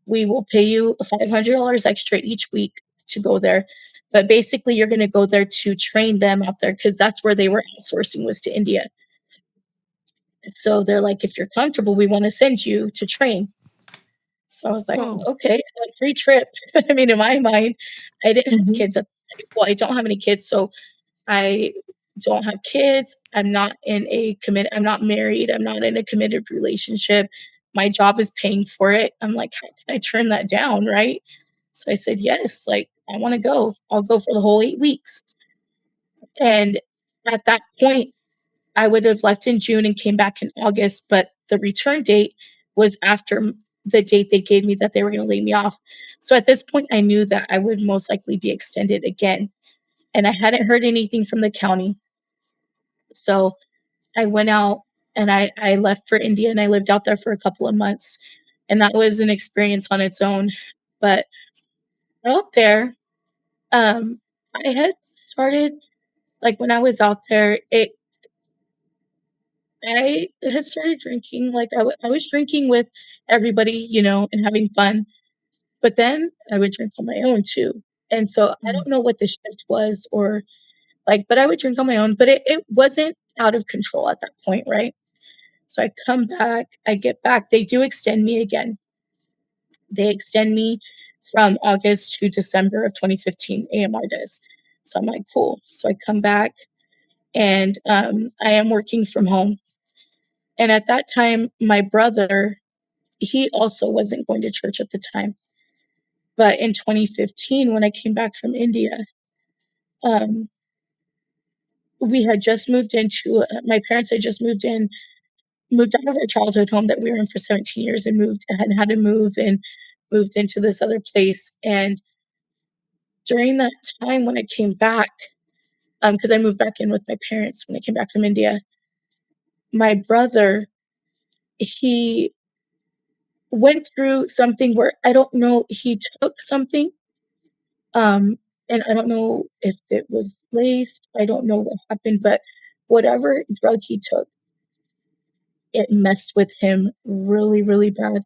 we will pay you $500 extra each week to go there. But basically, you're going to go there to train them out there because that's where they were outsourcing was to India. So they're like, if you're comfortable, we want to send you to train. So I was like, Cool. okay, a free trip. I mean, in my mind, I didn't have Mhm. kids. Well, I don't have any kids, so I don't have kids. I'm not married. I'm not in a committed relationship. My job is paying for it. I'm like, how can I turn that down? Right. So I said, yes, like I want to go. I'll go for the whole 8 weeks. And at that point, I would have left in June and came back in August, but the return date was after the date they gave me that they were going to lay me off. So at this point, I knew that I would most likely be extended again. And I hadn't heard anything from the county. So I went out and I left for India and I lived out there for a couple of months. And that was an experience on its own. But out there, I had started, like when I was out there, I had started drinking. Like I was drinking with everybody, and having fun. But then I would drink on my own too. And so I Mm. don't know what the shift was or like, but I would drink on my own, but it wasn't out of control at that point, right? So I come back, I get back. They do extend me again. They extend me from August to December of 2015, AMR does. So I'm like, cool. So I come back and I am working from home. And at that time, my brother, he also wasn't going to church at the time. But in 2015, when I came back from India, um, we had just moved into, my parents had just moved out of our childhood home that we were in for 17 years and had to move and moved into this other place. And during that time when I came back, because I moved back in with my parents when I came back from India, my brother, he went through something where I don't know, he took something, um, and I don't know if it was laced, I don't know what happened, but whatever drug he took, it messed with him really, really bad.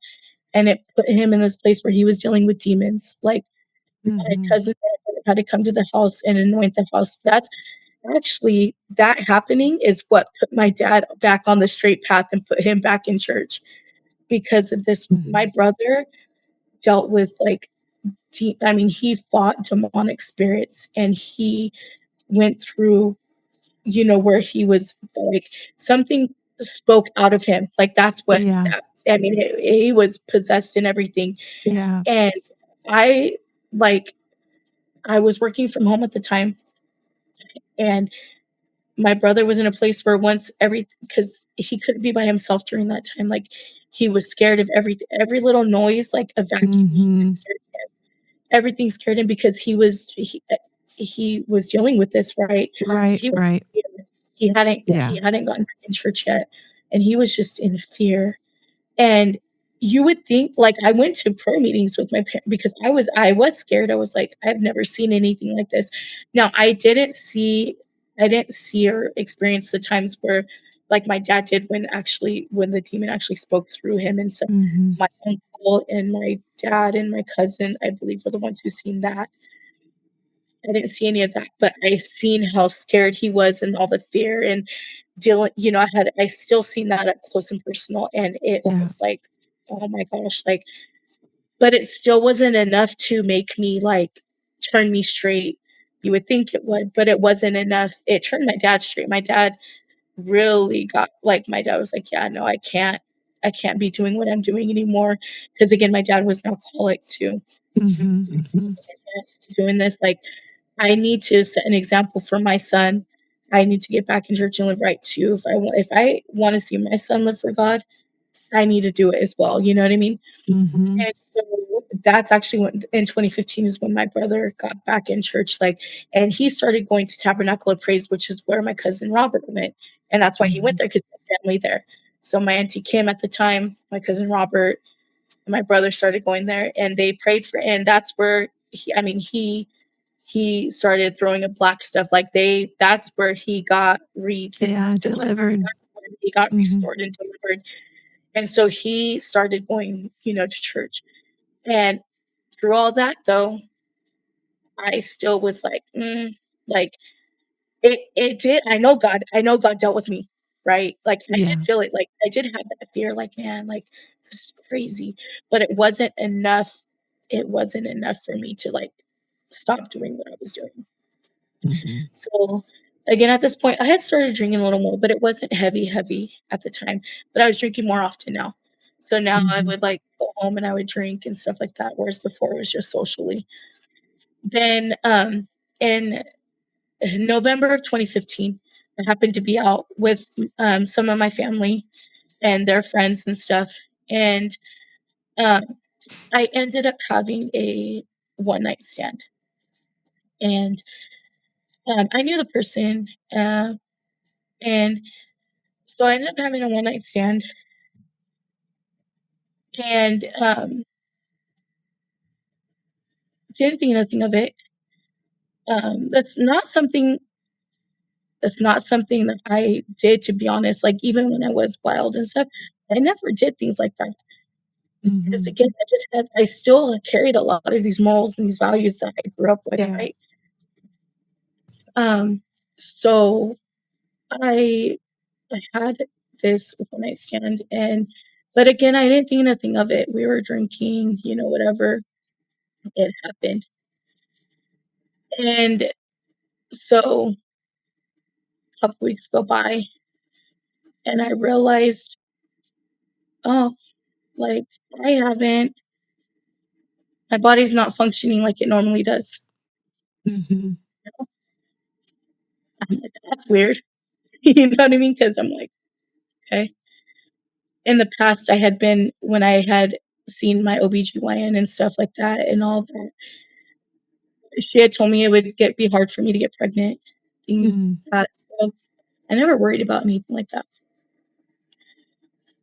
And it put him in this place where he was dealing with demons. Like, my Mhm. cousin had to come to the house and anoint the house. That happening is what put my dad back on the straight path and put him back in church because of this. My Mhm. brother dealt with like, he fought demonic spirits and he went through, where he was like, something spoke out of him. Like, that's what Yeah. that, he was possessed and everything. Yeah. And I, like, I was working from home at the time, and my brother was in a place where once every because he couldn't be by himself during that time, like, he was scared of every little noise, like a vacuum, Mhm. everything scared him because he was dealing with this, right? Right, He was right. in fear. He Yeah. hadn't gotten back in church yet, and he was just in fear. And you would think like I went to prayer meetings with my parents because I was scared. I was like, I've never seen anything like this. Now I didn't see or experience the times where like my dad did when the demon actually spoke through him and so Mhm. my uncle and my dad and my cousin, I believe, were the ones who seen that. I didn't see any of that, but I seen how scared he was and all the fear and dealing, I still seen that up close and personal, and it Yeah. was like, oh my gosh, like, but it still wasn't enough to make me like turn me straight. You would think it would, but it wasn't enough. It turned my dad straight. My dad really got like my dad was like, yeah, no, I can't be doing what I'm doing anymore. Because again, my dad was an alcoholic too. Mhm. Mhm. Doing this, like, I need to set an example for my son. I need to get back in church and live right too. If I wanna see my son live for God, I need to do it as well, you know what I mean? Mhm. And so that's actually when in 2015 is when my brother got back in church, like, and he started going to Tabernacle of Praise, which is where my cousin Robert went, and that's why he went Mhm. there because he had family there. So my auntie Kim at the time, my cousin Robert, and my brother started going there, and they prayed for and that's where he started throwing up black stuff, like, that's where he got Yeah, delivered, delivered. that's where he got Mhm. restored and delivered, and so he started going, to church, And through all that, though, I still was like it did. I know God dealt with me, right? Like I did Yeah. feel it. Like I did have that fear, like, man, like this is crazy. But it wasn't enough. It wasn't enough for me to like stop doing what I was doing. Mhm. So again, at this point, I had started drinking a little more, but it wasn't heavy at the time. But I was drinking more often now. So now I Mhm. would like go home and I would drink and stuff like that, whereas before it was just socially. Then in November of 2015, I happened to be out with some of my family and their friends and stuff. And um, I ended up having a one night stand. And I knew the person. And so I ended up having a one night stand. And didn't think nothing of it. Um, that's not something that's not something that I did, to be honest. Like even when I was wild and stuff, I never did things like that. Because Mhm. again, I still carried a lot of these morals and these values that I grew up with, Yeah. right? So I I had this one night stand, and but again, I didn't think nothing of it. We were drinking, whatever, it happened. And so a couple weeks go by and I realized, oh, like I haven't my body's not functioning like it normally does. Mhm. I'm like, that's weird. You know what I mean? Because I'm like, okay. In the past, I had been when I had seen my OBGYN and stuff like that and all that, she had told me it would be hard for me to get pregnant, things Mm. like that, so I never worried about anything like that.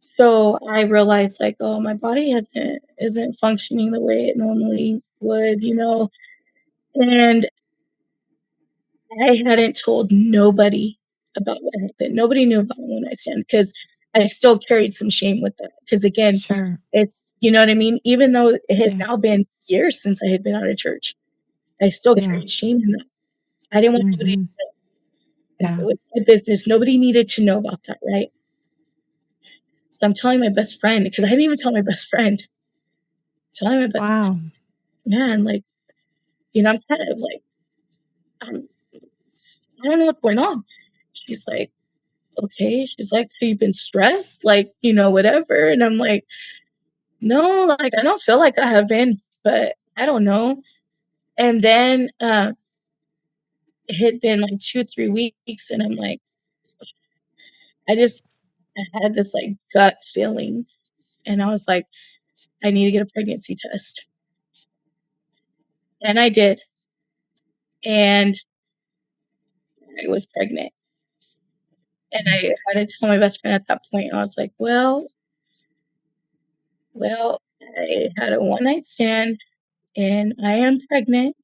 So I realized, like, "Oh, my body isn't functioning the way it normally would," and I hadn't told nobody about what happened. Nobody knew about my one night stand because I still carried some shame with that. Because again, Sure. it's you know what I mean? Even though it had Yeah. now been years since I had been out of church, I still Yeah. carried shame in that. I didn't want anybody Mhm. it Yeah. was my business. Nobody needed to know about that, right? So I'm telling my best friend because I didn't even tell my best friend. Telling my best Wow. man, like, I'm kind of like, um, I don't know what's going on. She's like, okay. She's like, have you been stressed? Like, whatever. And I'm like, no, like, I don't feel like I have been, but I don't know. And then it had been like 2 or 3 weeks, and I'm like, I just I had this like gut feeling, and I was like, I need to get a pregnancy test. And I did. And I was pregnant. And I had to tell my best friend at that point. I was like, well, I had a one night stand and I am pregnant.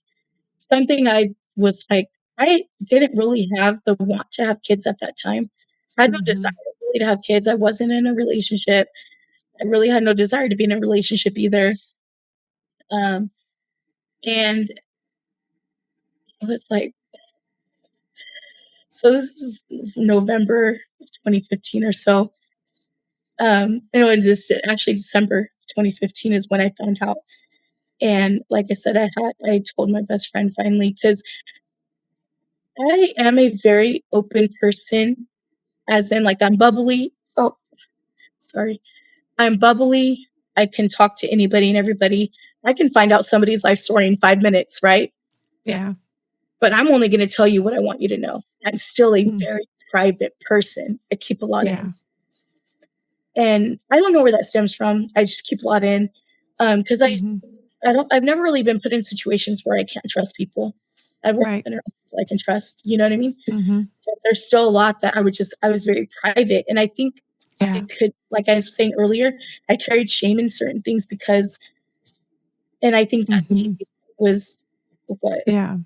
Something I was like, I didn't really have the want to have kids at that time. I had no desire Mhm. really to have kids. I wasn't in a relationship. I really had no desire to be in a relationship either. Um, and it was like, so this is November of 2015 or so. This actually December 2015 is when I found out. And like I said, I told my best friend finally because I am a very open person, as in like I'm bubbly. Oh, sorry. I'm bubbly. I can talk to anybody and everybody. I can find out somebody's life story in 5 minutes, right? Yeah. But I'm only going to tell you what I want you to know. I'm still a Mm. very private person. I keep a lot in. Yeah. And I don't know where that stems from. I just keep a lot in. Because Mhm. I've never really been put in situations where I can't trust people. I've always Right. been around people I can trust, you know what I mean? Mhm. But there's still a lot that I was very private, and I think Yeah. it could like I was saying earlier, I carried shame in certain things because and I think that Mhm. maybe was what Yeah.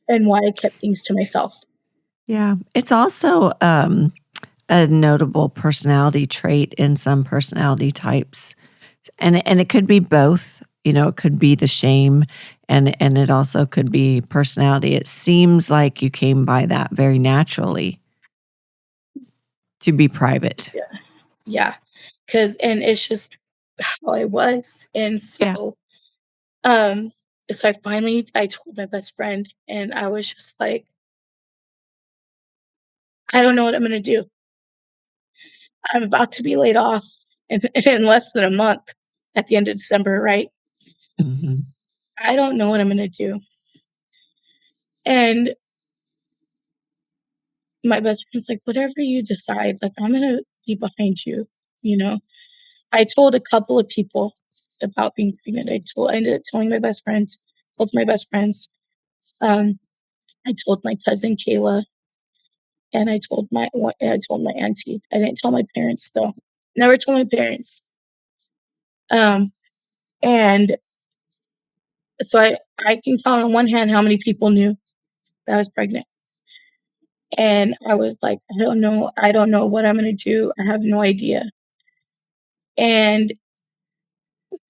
and why I kept things to myself. Yeah. It's also a notable personality trait in some personality types. And it could be both. it could be the shame, and it also could be personality. It seems like you came by that very naturally to be private. Yeah. And it's just how I was. And Yeah. um, so I told my best friend, and I was just like, I don't know what I'm gonna do. I'm about to be laid off in less than a month at the end of December, right? Mhm. I don't know what I'm gonna do. And my best friend's like, whatever you decide, like, I'm gonna be behind you, you know? I told a couple of people about being pregnant. I ended up telling my best friends, both my best friends. Um, I told my cousin Kayla, and I told my auntie. I didn't tell my parents though. Never told my parents. Um, and so I can count on one hand how many people knew that I was pregnant. And I was like, I don't know what I'm gonna do. I have no idea. And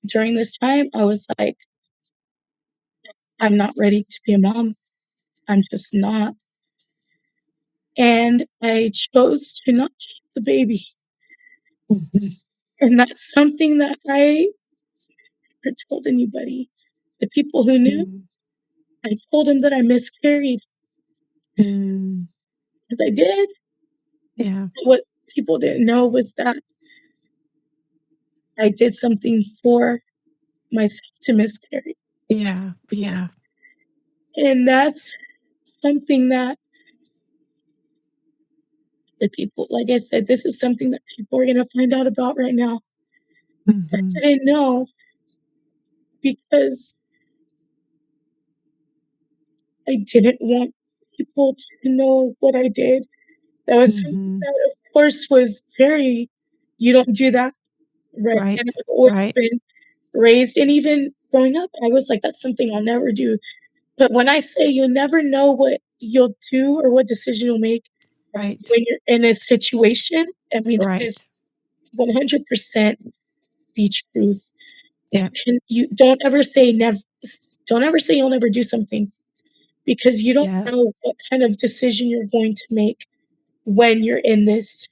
during this time, I was like, I'm not ready to be a mom. I'm just not. And I chose to not keep the baby. Mhm. And that's something that I never told anybody. The people who knew, Mm. I told them that I miscarried, Mm. because I did. Yeah. What people didn't know was that I did something for myself to miscarry. Yeah. Yeah. And that's something that the people, like I said, this is something that people are going to find out about right now. I Mhm. didn't know because I didn't want people to know what I did. That was something Mhm. that, of course, was very, you don't do that, right? And Right. I've always Right. been raised, and even growing up, I was like, that's something I'll never do. But when I say you never know what you'll do or what decision you'll make Right. when you're in a situation, I mean, that is Right. 100% the truth. Yeah. You don't ever say never. Don't ever say you'll never do something, because you don't Yeah. know what kind of decision you're going to make when you're in this.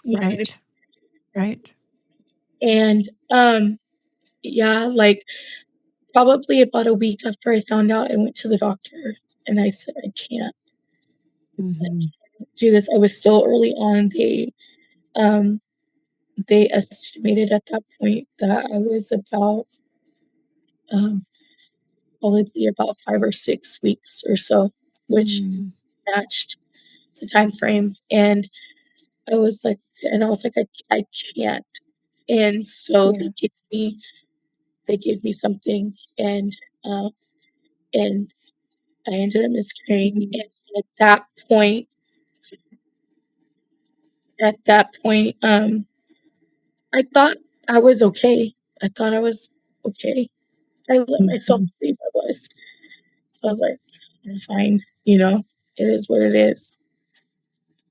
You know what I mean? Right. Right. And yeah, like probably about a week after I found out, I went to the doctor and I said, I can't Mhm. do this. I was still early on. Um they estimated at that point that I was about um probably about 5 or 6 weeks or so, which Mm. matched the time frame. And I was like, I can't. And so Yeah. they gave me something, and uh, and I ended up miscarrying. And at that point, I thought I was okay. I thought I was okay. I let myself Mhm. believe I was. So I was like, I'm fine. You know, it is what it is.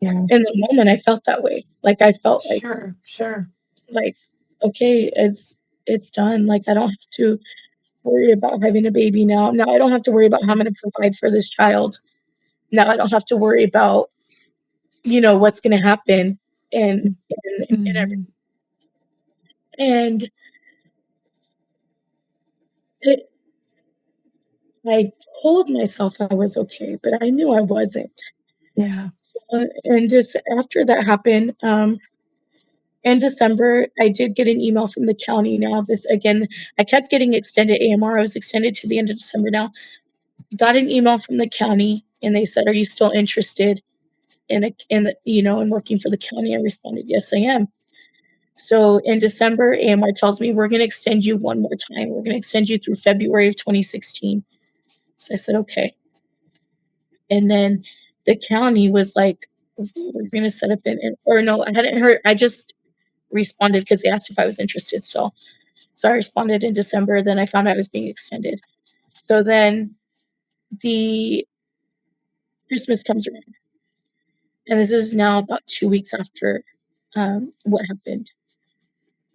Yeah. In the moment, I felt that way. Like I felt Sure. Sure. like okay, it's done. Like I don't have to worry about having a baby now. Now I don't have to worry about how I'm gonna provide for this child. Now I don't have to worry about, what's gonna happen and everything. Mhm. And it I told myself I was okay, but I knew I wasn't. Yeah. And just after that happened, in December, I did get an email from the county. Now, this again, I kept getting extended AMR. I was extended to the end of December now. Got an email from the county, and they said, "Are you still interested in working for the county?" I responded, "Yes, I am." So in December, AMR tells me, "We're going to extend you one more time. We're going to extend you through February of 2016." So I said, "Okay." And then the county was like, "We're going to set up or no, I hadn't heard. I just responded because they asked if I was interested still. So I responded in December. Then I found out I was being extended. So then the Christmas comes around, and this is now about 2 weeks after what happened.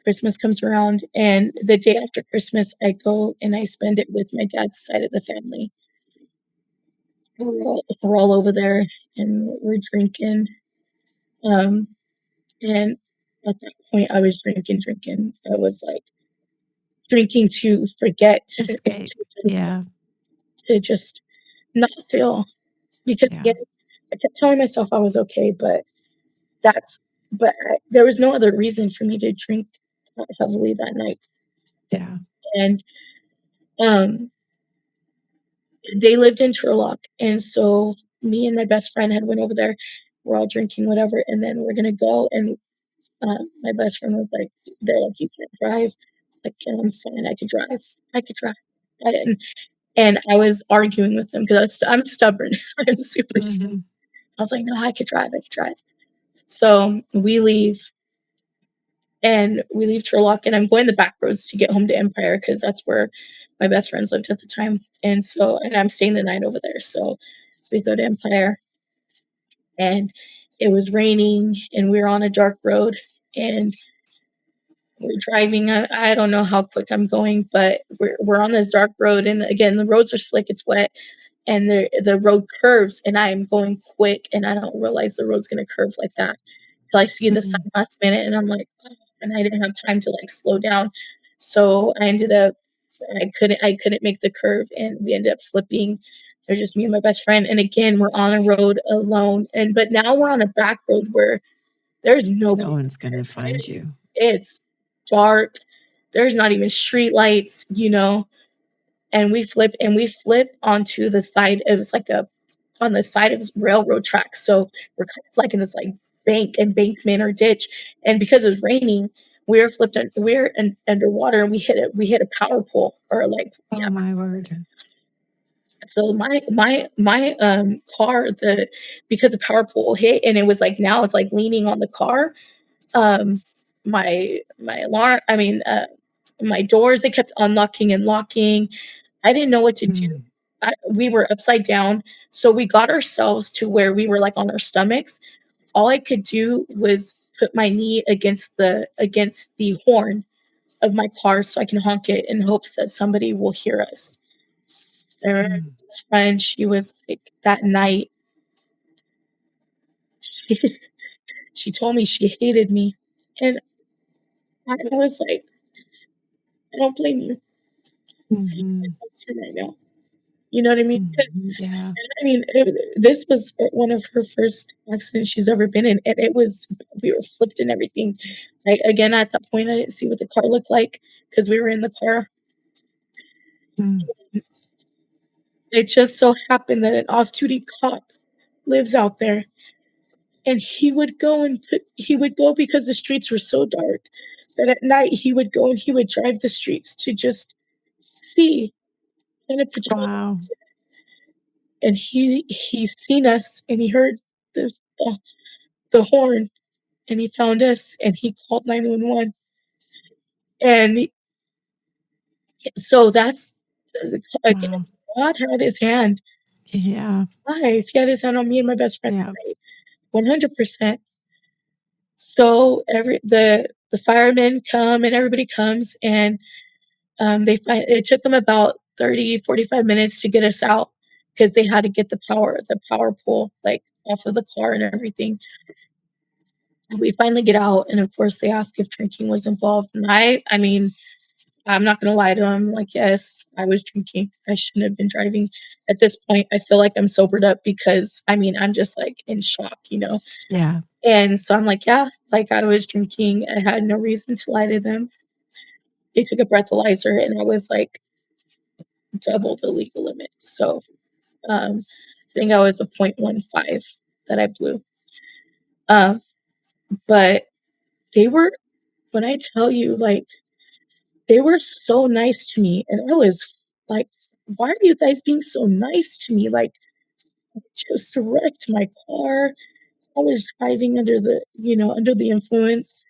Christmas comes around, and the day after Christmas, I go and I spend it with my dad's side of the family. We're all over there, and we're drinking. Um, and at that point, I was drinking. I was like drinking to forget, Escape. Yeah. to just not feel. Because Yeah. again, I kept telling myself I was okay, but that's there was no other reason for me to drink heavily that night. Yeah. And um, they lived in Turlock, and so me and my best friend had went over there. We're all drinking, whatever, and then we're gonna go. And my best friend was like, "They're like, you can't drive." It's like, "Yeah, I'm fine. I could drive. I could drive." I didn't, and I was arguing with them because I'm stubborn. I'm super. Mhm. I was like, "No, I could drive. I could drive." So we leave Turlock, and I'm going the back roads to get home to Empire because that's where my best friends lived at the time. And I'm staying the night over there. So we go to Empire, and it was raining, and we were on a dark road, and we're driving. I don't know how quick I'm going, but we're on this dark road, and again, the roads are slick, it's wet, and the road curves, and I'm going quick, and I don't realize the road's gonna curve like that till I see the sign Mhm. last minute, and I'm like, "Oh," and I didn't have time to like slow down, so I ended up I couldn't make the curve, and we ended up flipping. There's just me and my best friend, and again, we're on a road alone, but now we're on a back road where there's No nobody one's gonna there. find you. It's dark. There's not even street lights. And we flip onto the side. It was like a on the side of this railroad tracks. So we're kind of like in this like embankment or ditch. And because it's raining, underwater, and we hit a power pole, or like, yeah. Oh my word. So my car, the because the power pole hit, and it was like, now it's like leaning on the car. My alarm, my doors, they kept unlocking and locking. I didn't know what to do. Mm. We were upside down, so we got ourselves to where we were like on our stomachs. All I could do was put my knee against the horn of my car so I can honk it in hopes that somebody will hear us. I remember Mm. this friend, she was like, that night, she told me she hated me. And I was like, I don't blame you. I hate Mhm. myself too right now. You know what I mean? Because Mhm. Yeah. this was one of her first accidents she's ever been in, and we were flipped and everything. Again, at that point, I didn't see what the car looked like because we were in the car. Mm. It just so happened that an off-duty cop lives out there, and he would go because the streets were so dark that at night he would go and he would drive the streets to just see and a patrol. Wow. And he's seen us, and he heard the the, the horn, and he found us, and he called 911. And so that's again, Wow. God had his hand Yeah. life. He had his hand on me and my best friend, Yeah. right? 100%. So the firemen come, and everybody comes, and it took them about 30, 45 minutes to get us out because they had to get the power pole like off of the car and everything. We finally get out, and of course they ask if drinking was involved. And I mean, I'm not gonna lie to them, like, yes, I was drinking. I shouldn't have been driving. At this point, I feel like I'm sobered up because I mean, I'm just like in shock. Yeah. And so I'm like, yeah, like I was drinking. I had no reason to lie to them. They took a breathalyzer, and I was like double the legal limit. So I think I was a 0.15 that I blew. Um, but they were, when I tell you, like, they were so nice to me, and I was like, "Why are you guys being so nice to me?" Like, I just wrecked my car. I was driving under the influence.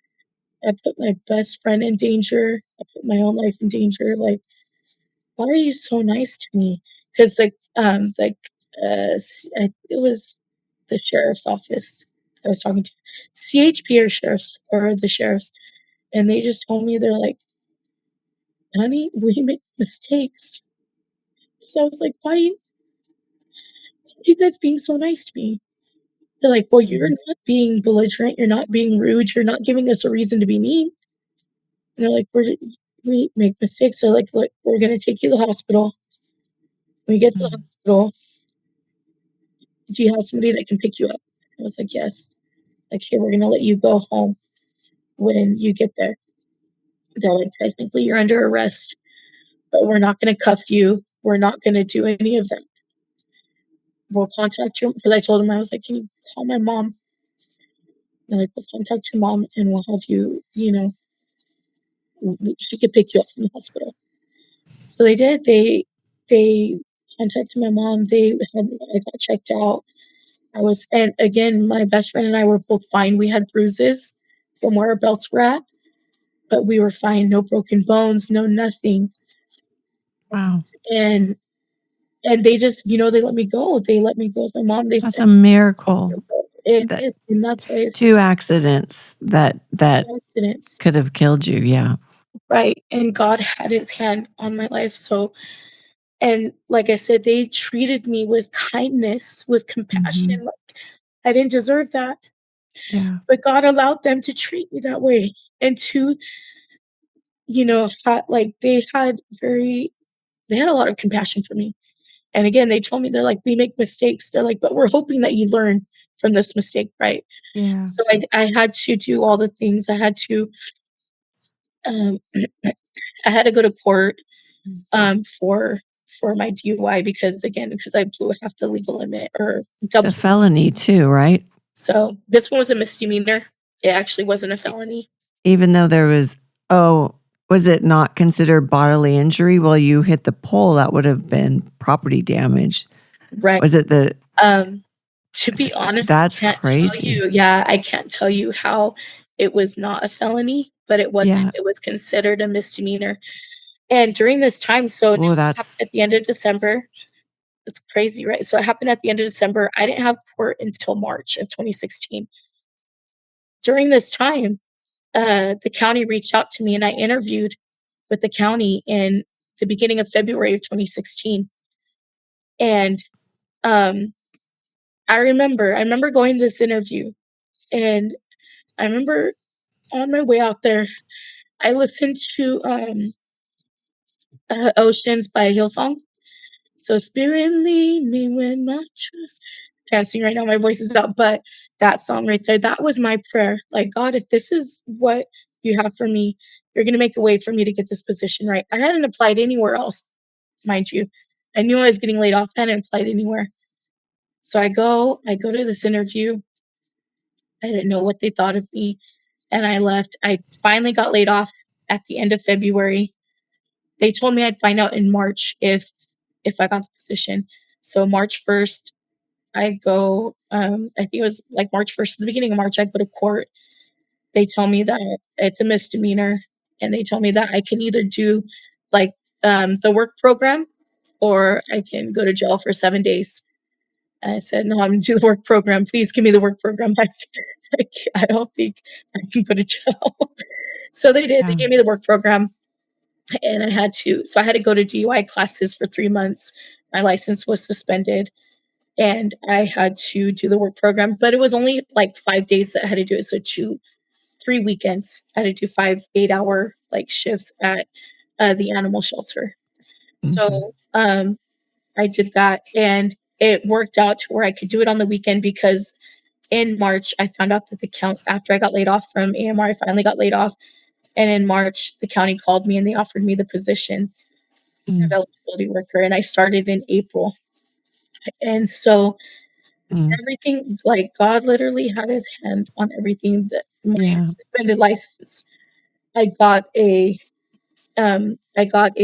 I put my best friend in danger. I put my own life in danger. Like, why are you so nice to me? Because it was the sheriff's office I was talking to, CHP or the sheriff's, And they just told me, they're like, honey, we make mistakes. So I was like, why are you guys being so nice to me? They're like, well, you're not being belligerent. You're not being rude. You're not giving us a reason to be mean. And they're like, we make mistakes. They're like, look, we're going to take you to the hospital. When you get to the hospital, do you have somebody that can pick you up? I was like, yes. Like, hey, we're going to let you go home when you get there. They're like, technically, you're under arrest, but we're not going to cuff you. We're not going to do any of that. We'll contact you. Because I told them, I was like, can you call my mom? They're like, we'll contact your mom and we'll have you, she could pick you up from the hospital. So they did. They contacted my mom. I got checked out. And again, my best friend and I were both fine. We had bruises from where our belts were at, but we were fine. No broken bones, no nothing. Wow. And they just, they let me go. They let me go with my mom. They That's said a miracle. it is, and that's why it's 2 accidents that accidents. could have killed you. Yeah. Right. And God had his hand on my life. So, and like I said, they treated me with kindness, with compassion. Like I didn't deserve that, Yeah. but God allowed them to treat me that way. And to, they had a lot of compassion for me. And again, they told me, they're like, we make mistakes. They're like, but we're hoping that you learn from this mistake. Right. Yeah. So I had to do all the things. I had to, um, I had to go to court for my DUI because I blew half the legal limit or It's a double. felony too, right? So this one was a misdemeanor. It actually wasn't a felony. Even though was it not considered bodily injury? Well, you hit the pole, that would have been property damage. Right. Was it To be honest, that's I can't crazy. tell you. Yeah, I can't tell you how it was not a felony, but it wasn't. Yeah. It was considered a misdemeanor. And during this time, so it Oh, happened that's at the end of December. It's crazy, right? So it happened at the end of December. I didn't have court until March of 2016. During this time, the county reached out to me and I interviewed with the county in the beginning of February of 2016. And I remember going to this interview, and I remember on my way out there, I listened to Oceans by Hillsong. So spirit lead me when my trust. Can't sing right now, my voice is out, but that song right there, that was my prayer. Like, God, if this is what you have for me, you're gonna make a way for me to get this position right. I hadn't applied anywhere else, mind you. I knew I was getting laid off. I hadn't applied anywhere. So I go to this interview. I didn't know what they thought of me, and I left. I finally got laid off at the end of February. They told me I'd find out in March if I got the position. So March 1st, I go, I think it was like March 1st, the beginning of March, I go to court. They tell me that it's a misdemeanor, and they tell me that I can either do like the work program or I can go to jail for 7 days. And I said, no, I'm going to do the work program. Please give me the work program. I don't think I can go to jail. So they did. They Yeah. gave me the work program, and I had to go to DUI classes for 3 months. My license was suspended, and I had to do the work program, but it was only like 5 days that I had to do it. So 3 weekends, I had to do 5 8-hour like shifts at the animal shelter. So I did that, and it worked out to where I could do it on the weekend because in March I found out that after I got laid off from AMR, I finally got laid off. And in March, the county called me and they offered me the position of eligibility worker, and I started in April. And so everything, like God literally had his hand on everything. That my Yeah. suspended license, I got a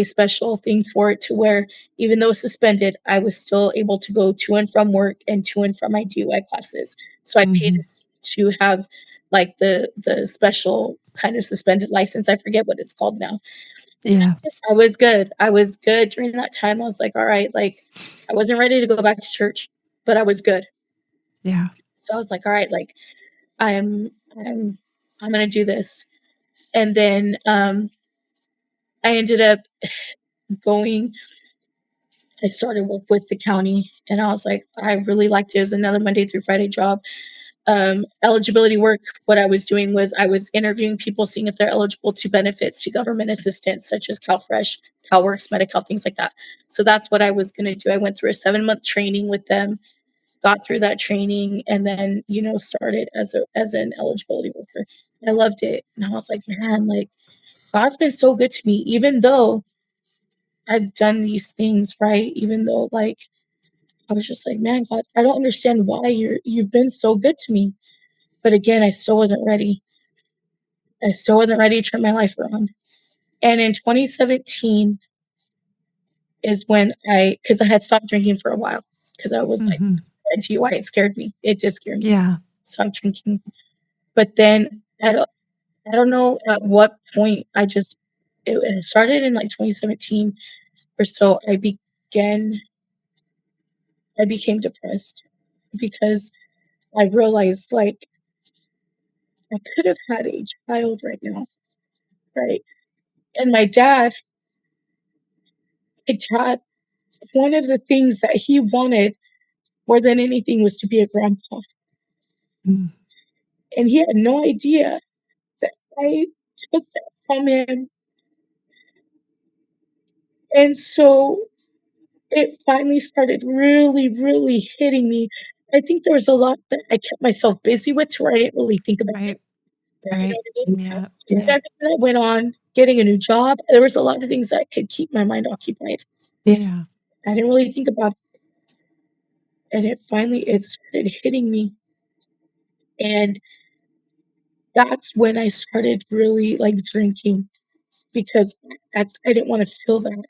special thing for it to where even though suspended, I was still able to go to and from work and to and from my DUI classes. So I paid to have like the special kind of suspended license. I forget what it's called now. Yeah. I was good. I was good during that time. I was like, all right, like I wasn't ready to go back to church, but I was good. Yeah. So I was like, all right, like I'm I'm gonna do this. And then I ended up going, I started work with the county, and I was like, I really liked it. It was another Monday through Friday job. Eligibility work, what I was doing was I was interviewing people, seeing if they're eligible to benefits, to government assistance, such as CalFresh, CalWorks, Medi-Cal, things like that. So that's what I was going to do. I went through a 7-month training with them, got through that training, and then, started as an eligibility worker. I loved it. And I was like, man, like, God's been so good to me, even though I've done these things, right? Even though, like, I was just like, man, God, I don't understand why you've been so good to me. But again, I still wasn't ready. I still wasn't ready to turn my life around. And in 2017 is when because I had stopped drinking for a while, because I was like, to you why it scared me. It did scare me. Yeah. Stopped drinking. But then I don't know at what point it started in like 2017 or so. I became depressed because I realized, like, I could have had a child right now, right? And my dad, one of the things that he wanted more than anything was to be a grandpa. Mm. And he had no idea that I took that from him. And so it finally started really, really hitting me. I think there was a lot that I kept myself busy with to where I didn't really think about it. Right. You know Right. what I mean? Yeah. And Yeah. everything that went on, getting a new job, there was a lot of things that could keep my mind occupied. Yeah. I didn't really think about it. And it started hitting me. And that's when I started really like drinking, because I didn't want to feel that.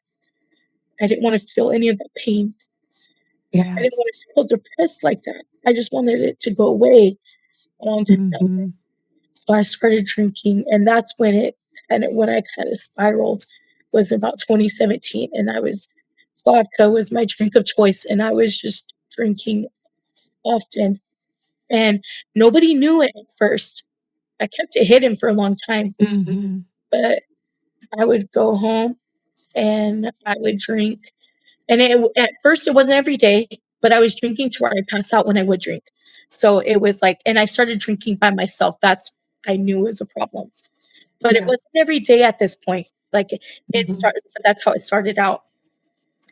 I didn't want to feel any of that pain. I Yeah. didn't want to feel depressed like that. I just wanted it to go away. I wanted to know. Mm-hmm. So I started drinking, and that's when I kind of spiraled, was about 2017, and vodka was my drink of choice, and I was just drinking often, and nobody knew it at first. I kept it hidden for a long time, Mm-hmm. but I would go home and I would drink. And at first, it wasn't every day, but I was drinking to where I'd pass out when I would drink. So it was like, and I started drinking by myself. I knew was a problem, but it Yeah. wasn't every day at this point. Like it Mhm. started, but that's how it started out.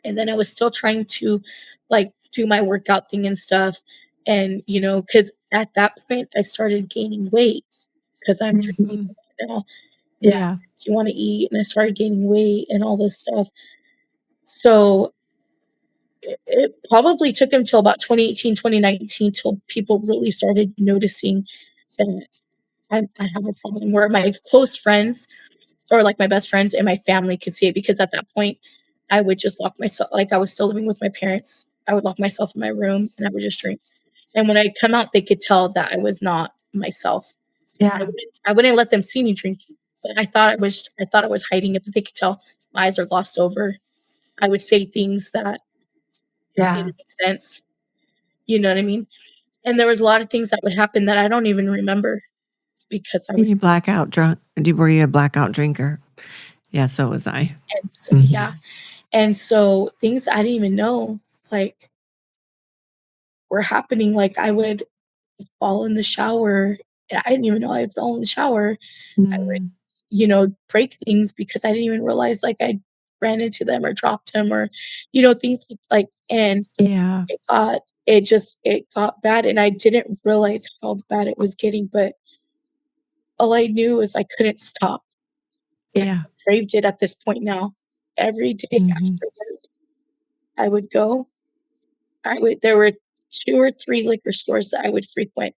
And then I was still trying to like do my workout thing and stuff. And, because at that point I started gaining weight because I'm drinking Mhm. so much now. Yeah. Yeah. You want to eat, and I started gaining weight and all this stuff. So it probably took until about 2018, 2019 till people really started noticing that I have a problem, where my close friends, or like my best friends and my family, could see it, because at that point I would just lock myself, like I was still living with my parents. I would lock myself in my room and I would just drink. And when I come out, they could tell that I was not myself. Yeah. I wouldn't let them see me drinking, but I thought I was hiding it, but they could tell my eyes are glossed over. I would say things that Yeah. didn't make sense. You know what I mean? And there was a lot of things that would happen that I don't even remember, because I was, You blackout drunk? Were you a blackout drinker? Yeah, so was I. and so, yeah. And so things I didn't even know, like, were happening. Like I would fall in the shower. I didn't even know I would fall in the shower. I would, Mm. break things because I didn't even realize, like, I ran into them or dropped them, or, things and Yeah. it got bad, and I didn't realize how bad it was getting, but all I knew is I couldn't stop. Yeah. Craved it at this point now. Every day Mhm. after work, I would go. There were 2 or 3 liquor stores that I would frequent,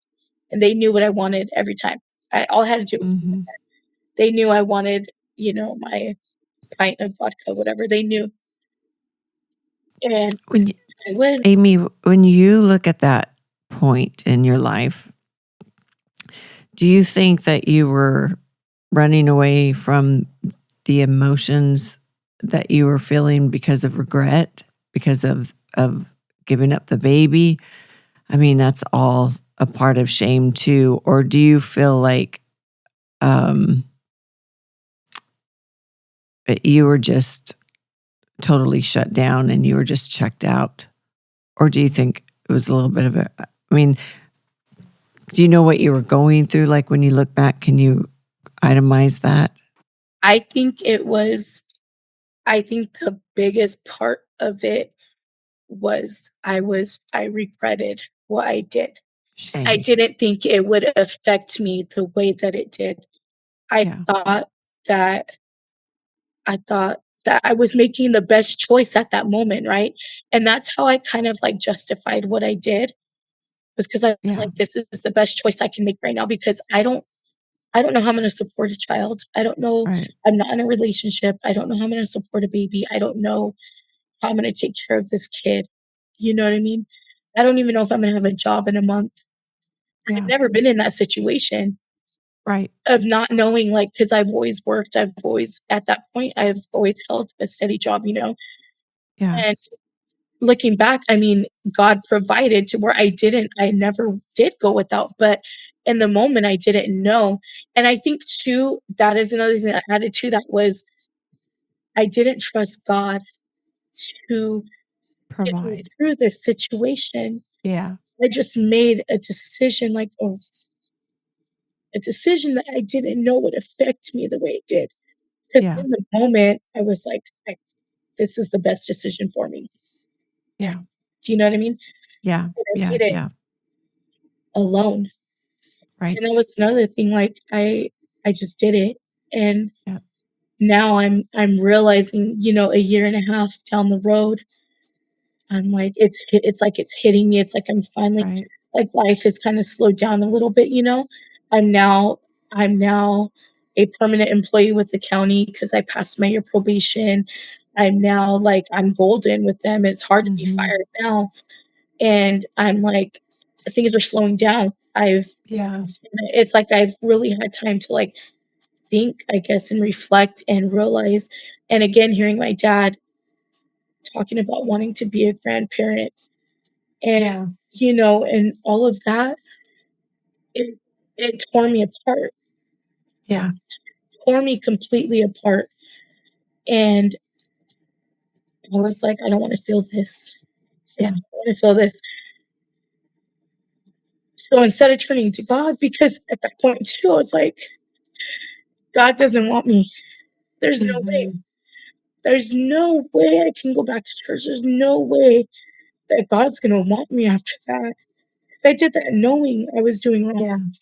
and they knew what I wanted every time. All I had to do was Mhm. they knew I wanted, my pint of vodka, whatever, they knew, and When you, I would. Amy, when you look at that point in your life, do you think that you were running away from the emotions that you were feeling because of regret, because of giving up the baby? I mean, that's all a part of shame too. Or do you feel like you were just totally shut down and you were just checked out? Or do you think it was a little bit of a, I mean, do you know what you were going through? Like when you look back, can you itemize that? I think the biggest part of it was I regretted what I did. I Shame. didn't think it would affect me the way that it did. I Yeah. thought that I thought that I was making the best choice at that moment, right? And that's how I kind of like justified what I did, was because I was Yeah. like, this is the best choice I can make right now because I don't know how I'm gonna support a child. I don't know. Right. I'm not in a relationship. I don't know how I'm gonna support a baby. I don't know how I'm gonna take care of this kid. You know what I mean? I don't even know if I'm gonna have a job in a month. I've Yeah. never been in that situation Right. of not knowing, like, because I've always worked. I've always, at that point, I've always held a steady job, Yeah. And looking back, I mean, God provided to where I never did go without, but in the moment, I didn't know. And I think too, that is another thing that added to that was I didn't trust God to get me Provide. through this situation. Yeah. I just made a decision, like a decision that I didn't know would affect me the way it did. Because Yeah. in the moment, I was like, this is the best decision for me. Yeah. Do you know what I mean? Yeah. And I Yeah. did it Yeah. alone. And that Right. was another thing, like, I just did it, and Yeah. now I'm realizing, a year and a half down the road, I'm like, it's like it's hitting me, it's like I'm finally Right. like, life has kinda slowed down a little bit. I'm now a permanent employee with the county because I passed my year probation. I'm now, like, I'm golden with them, it's hard to be Mm-hmm. fired now, and I'm like, things are slowing down. Yeah. It's like I've really had time to, like, think, I guess, and reflect and realize, and again, hearing my dad talking about wanting to be a grandparent and, Yeah. and all of that, it tore me apart, Yeah. tore me completely apart, and I was like, "I don't wanna feel this. I Yeah. don't wanna feel this." So instead of turning to God, because at that point too, I was like, "God doesn't want me. There's no way. Mm-hmm. There's no way I can go back to church. There's no way that God's gonna want me after that." I did that knowing I was doing wrong.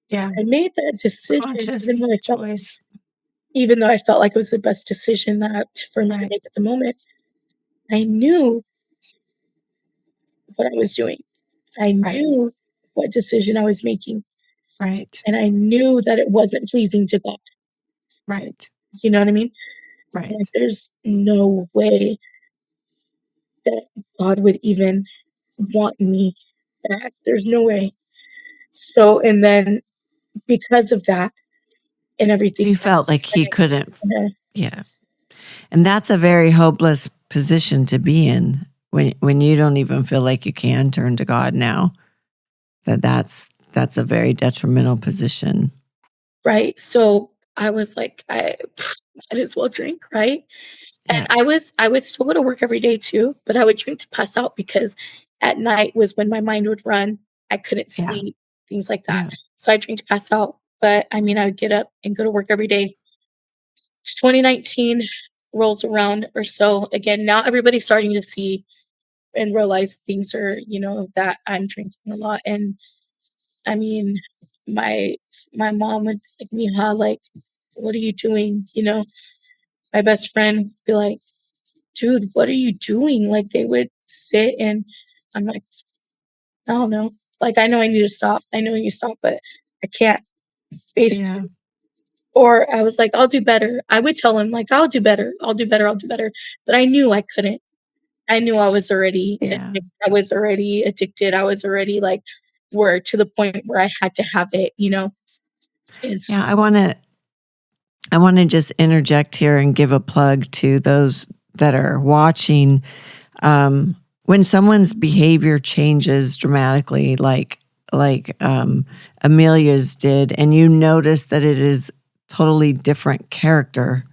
Yeah. Yeah. I made that decision Conscious choice. even though I felt like it was the best decision that for me to Right. make at the moment. I knew what I was doing. I Right. knew what decision I was making, Right. and I knew that it wasn't pleasing to God. Right. You know what I mean? So I'm like, Right. there's no way that God would even want me back. There's no way. So, and then because of that and So everything, you I felt like he decided couldn't. I'm gonna Yeah. And that's a very hopeless position to be in when you don't even feel like you can turn to God now. That's a very detrimental position. right? So I was like, I might as well drink, right? And Yeah. I would still go to work every day too, but I would drink to pass out because at night was when my mind would run. I couldn't Yeah. sleep, things like that. Yeah. So I drink to pass out. But I mean, I would get up and go to work every day. 2019 rolls around or so. Again, now everybody's starting to see and realize things are, that I'm drinking a lot. And I mean, my my mom would be like, Mija, like, what are you doing? My best friend would be like, dude, what are you doing? Like, they would sit and I'm like, I don't know. Like, I know I need to stop. I know I need to stop, but I can't. Yeah. Basically. Or I was like, I'll do better. I would tell him, like, I'll do better. I'll do better. I'll do better. But I knew I couldn't. I knew Yeah. I was already addicted. I was already like, where to the point where I had to have it. And so, Yeah. I want to just interject here and give a plug to those that are watching. When someone's behavior changes dramatically, like Amelia's did, and you notice that it is totally different character,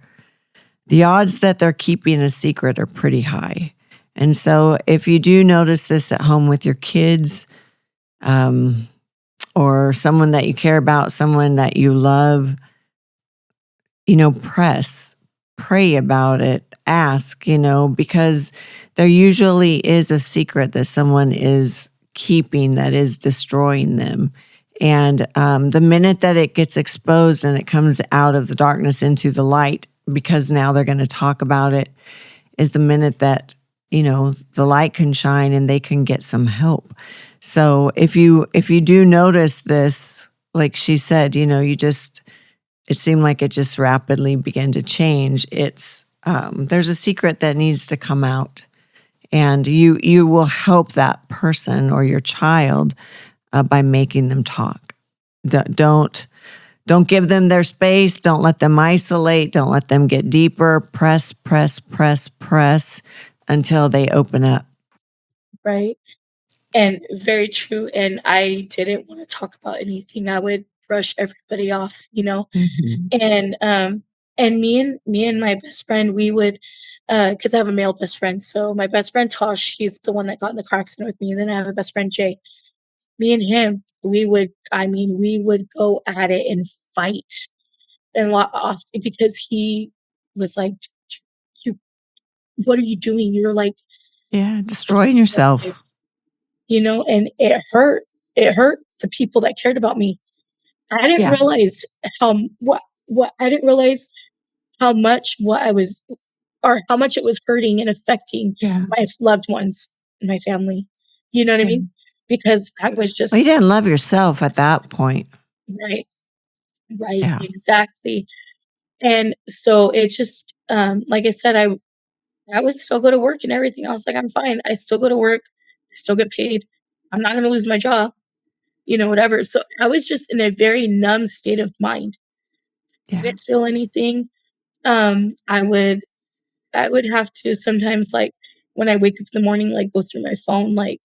the odds that they're keeping a secret are pretty high. And so if you do notice this at home with your kids, or someone that you care about, someone that you love, pray about it, ask, because there usually is a secret that someone is keeping that is destroying them. And the minute that it gets exposed and it comes out of the darkness into the light, because now they're going to talk about it, is the minute that, the light can shine and they can get some help. So if you do notice this, like she said, it seemed like it just rapidly began to change. It's there's a secret that needs to come out, and you will help that person or your child by making them talk. Don't give them their space. Don't let them isolate. Don't let them get deeper. Press until they open up. Right. And very true. And I didn't want to talk about anything. I would brush everybody off, Mm-hmm. And me and my best friend, we would, because I have a male best friend. So my best friend Tosh, he's the one that got in the car accident with me. And then I have a best friend Jay. Me and him, we would go at it and fight and lot often because he was like, "You, what are you doing? You're like Yeah, destroying yourself. And it hurt the people that cared about me. I didn't Yeah, realize what I didn't realize how much what I was or how much it was hurting and affecting yeah. my loved ones and my family. You know what I Yeah. mean? Because I was Well, you just didn't love yourself at that point. right, right, Yeah. exactly. And so it just like I said, I would still go to work and everything. I was like, I'm fine. I still go to work. I still get paid. I'm not gonna lose my job. Whatever. So I was just in a very numb state of mind. Yeah. Didn't feel anything. Um, I would I would have to sometimes like when I wake up in the morning, like go through my phone, like,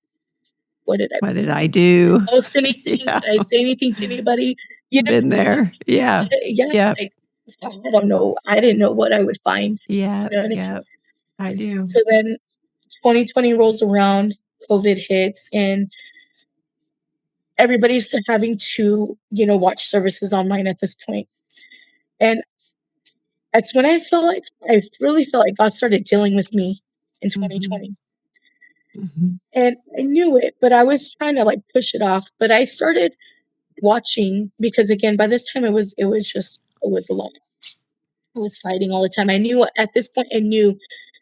what did I What did I do? post anything? Yeah. Did I say anything to anybody? You know, Been there. Yeah. yeah, Yep. like I don't know. I didn't know what I would find. Yeah. You know what I mean? Yep. I do. So then 2020 rolls around, COVID hits, and everybody's having to, watch services online at this point. And that's when I really feel like God started dealing with me in Mm-hmm. 2020. Mm-hmm. And I knew it, but I was trying to like push it off. But I started watching because again, by this time it was a lot. I was fighting all the time. I knew at this point I knew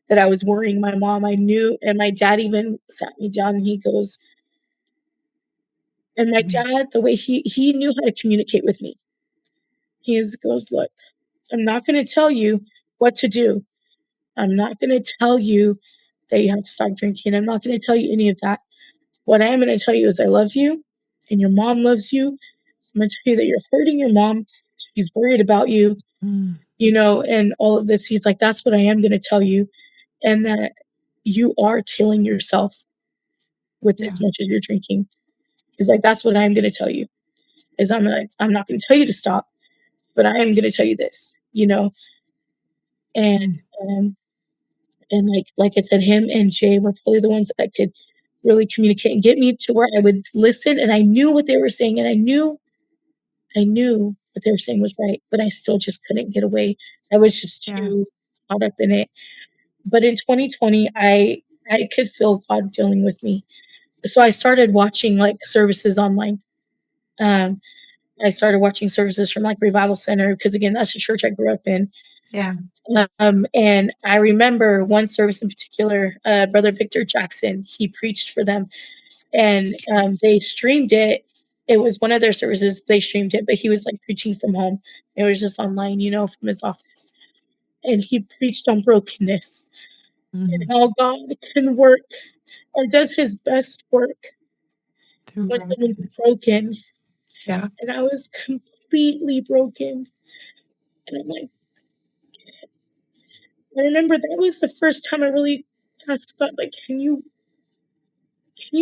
that I was worrying my mom. I knew and my dad even sat me down and he goes, and my dad, the way he knew how to communicate with me. Goes, look, I'm not gonna tell you what to do. I'm not gonna tell you that you have to stop drinking. I'm not gonna tell you any of that. What I am gonna tell you is I love you and your mom loves you. I'm gonna tell you that you're hurting your mom. She's worried about you, Mm. and all of this. He's like, that's what I am gonna tell you. And that you are killing yourself with Yeah. as much as you're drinking. He's like, that's what I'm gonna tell you. Is I'm not gonna tell you to stop, but I am gonna tell you this, and Mm. um and like I said, him and Jay were probably the ones that could really communicate and get me to where I would listen and I knew what they were saying and I knew what they were saying was right, but I still just couldn't get away. I was just Yeah. too caught up in it. But in 2020, I could feel God dealing with me. So I started watching like services online. Um, I started watching services from like Revival Center because again, that's the church I grew up in. Yeah. And I remember one service in particular, Brother Victor Jackson, he preached for them and they streamed it. It was one of their services, they streamed it, but he was like preaching from home. It was just online, from his office. And he preached on brokenness and Mm. how God can work or does his best work Through when someone's brokenness. broken. Yeah. And I was completely broken. And I'm like, I remember that was the first time I really asked God, like, can you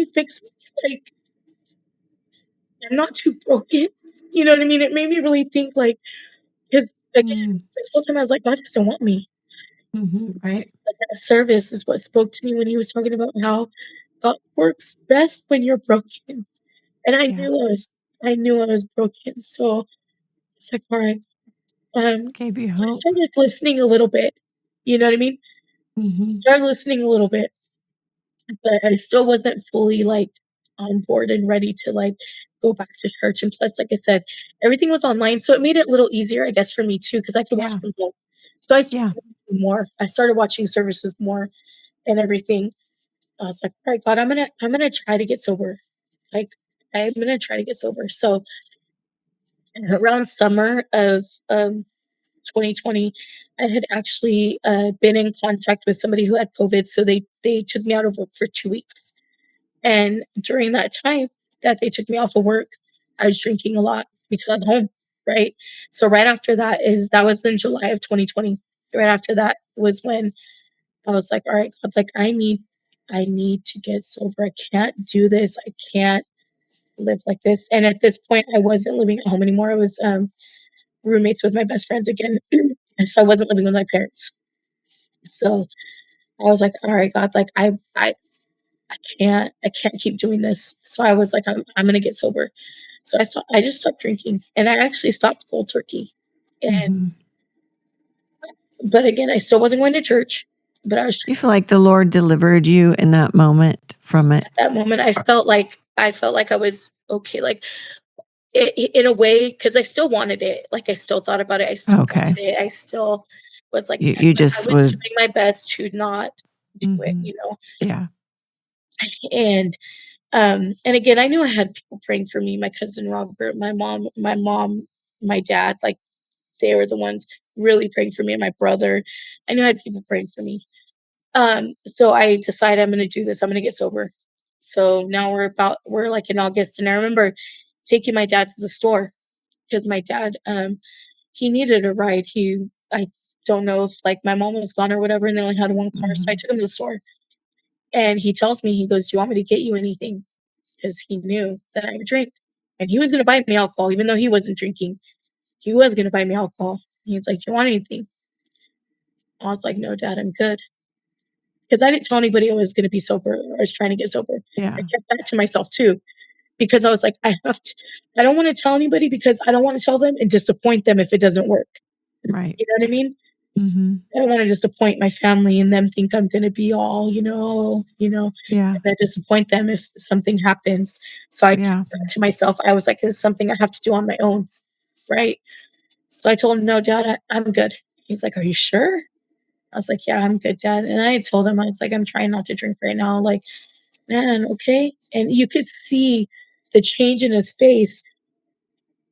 fix me? Like, I'm not too broken. You know what I mean? It made me really think, like, because again, Mm. this whole time I was like, God doesn't want me. Right. But that service is what spoke to me when he was talking about how God works best when you're broken. And Yeah. I knew I was broken. So it's like, all right. Gave you So I hope. started listening a little bit. You know what I mean? Hmm. Started listening a little bit, but I still wasn't fully like on board and ready to like go back to church. And plus, like I said, everything was online. So it made it a little easier, I guess, for me too, because I could watch Yeah. from home. So I Yeah. started watching more. I started watching services more and everything. I was like, all right, God, I'm gonna try to get sober. Like I'm gonna try to get sober. So around summer of 2020, I had actually been in contact with somebody who had COVID. So they took me out of work for 2 weeks. And during that time that they took me off of work, I was drinking a lot because I was home, right? So right after that was in July of 2020. Right after that was when I was like, all right, God, like I need to get sober. I can't do this. I can't live like this. And at this point I wasn't living at home anymore. I was roommates with my best friends again. And so I wasn't living with my parents. So I was like, all right, God, like I can't keep doing this. So I was like, I'm gonna get sober. So I just stopped drinking and I actually stopped cold turkey. And Hmm. but again, I still wasn't going to church, but I was You feel like the Lord delivered you in that moment from it? at that moment I felt like I was okay. Like in a way, because I still wanted it. Like I still thought about it. I still Okay. wanted it. I still was like, You man, you but I just was would. doing my best to not do it, Hmm. Yeah. And and again, I knew I had people praying for me, my cousin Robert, my mom, my dad, like they were the ones really praying for me, and my brother. I knew I had people praying for me. So I decided I'm gonna do this. I'm gonna get sober. So now we're like in August, and I remember taking my dad to the store because my dad he needed a ride. I don't know if like my mom was gone or whatever, and they only had one car, so I Hmm. took him to the store. And he tells me, he goes, "Do you want me to get you anything?" Because he knew that I would drink. And he was gonna buy me alcohol, even though he wasn't drinking. He was gonna buy me alcohol. He's like, "Do you want anything?" I was like, "No, Dad, I'm good." Because I didn't tell anybody I was gonna be sober or I was trying to get sober. I Yeah. kept that to myself too. Because I was like, I don't wanna tell anybody because I don't wanna tell them and disappoint them if it doesn't work. Right. You know what I mean? Hmm. I don't wanna disappoint my family and them think I'm gonna be all, Yeah. and then disappoint them if something happens. So I kept Yeah. that to myself. I was like, "This is something I have to do on my own." Right? So I told him, "No, Dad, I'm good." He's like, "Are you sure?" I was like, "Yeah, I'm good, Dad." And I told him, I was like, "I'm trying not to drink right now." Like, "Man, okay." And you could see the change in his face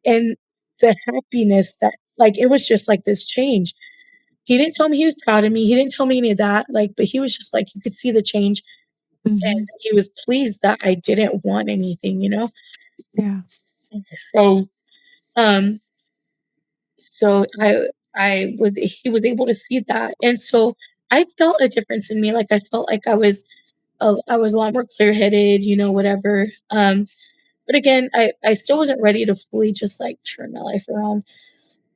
and the happiness that like it was just like this change. He didn't tell me he was proud of me. He didn't tell me any of that. Like, but he was just like you could see the change and Hmm. he was pleased that I didn't want anything. Yeah. So um so I was he was able to see that. And so I felt a difference in me. Like I felt like I was a lot more clear-headed, whatever. But again, I still wasn't ready to fully just like turn my life around.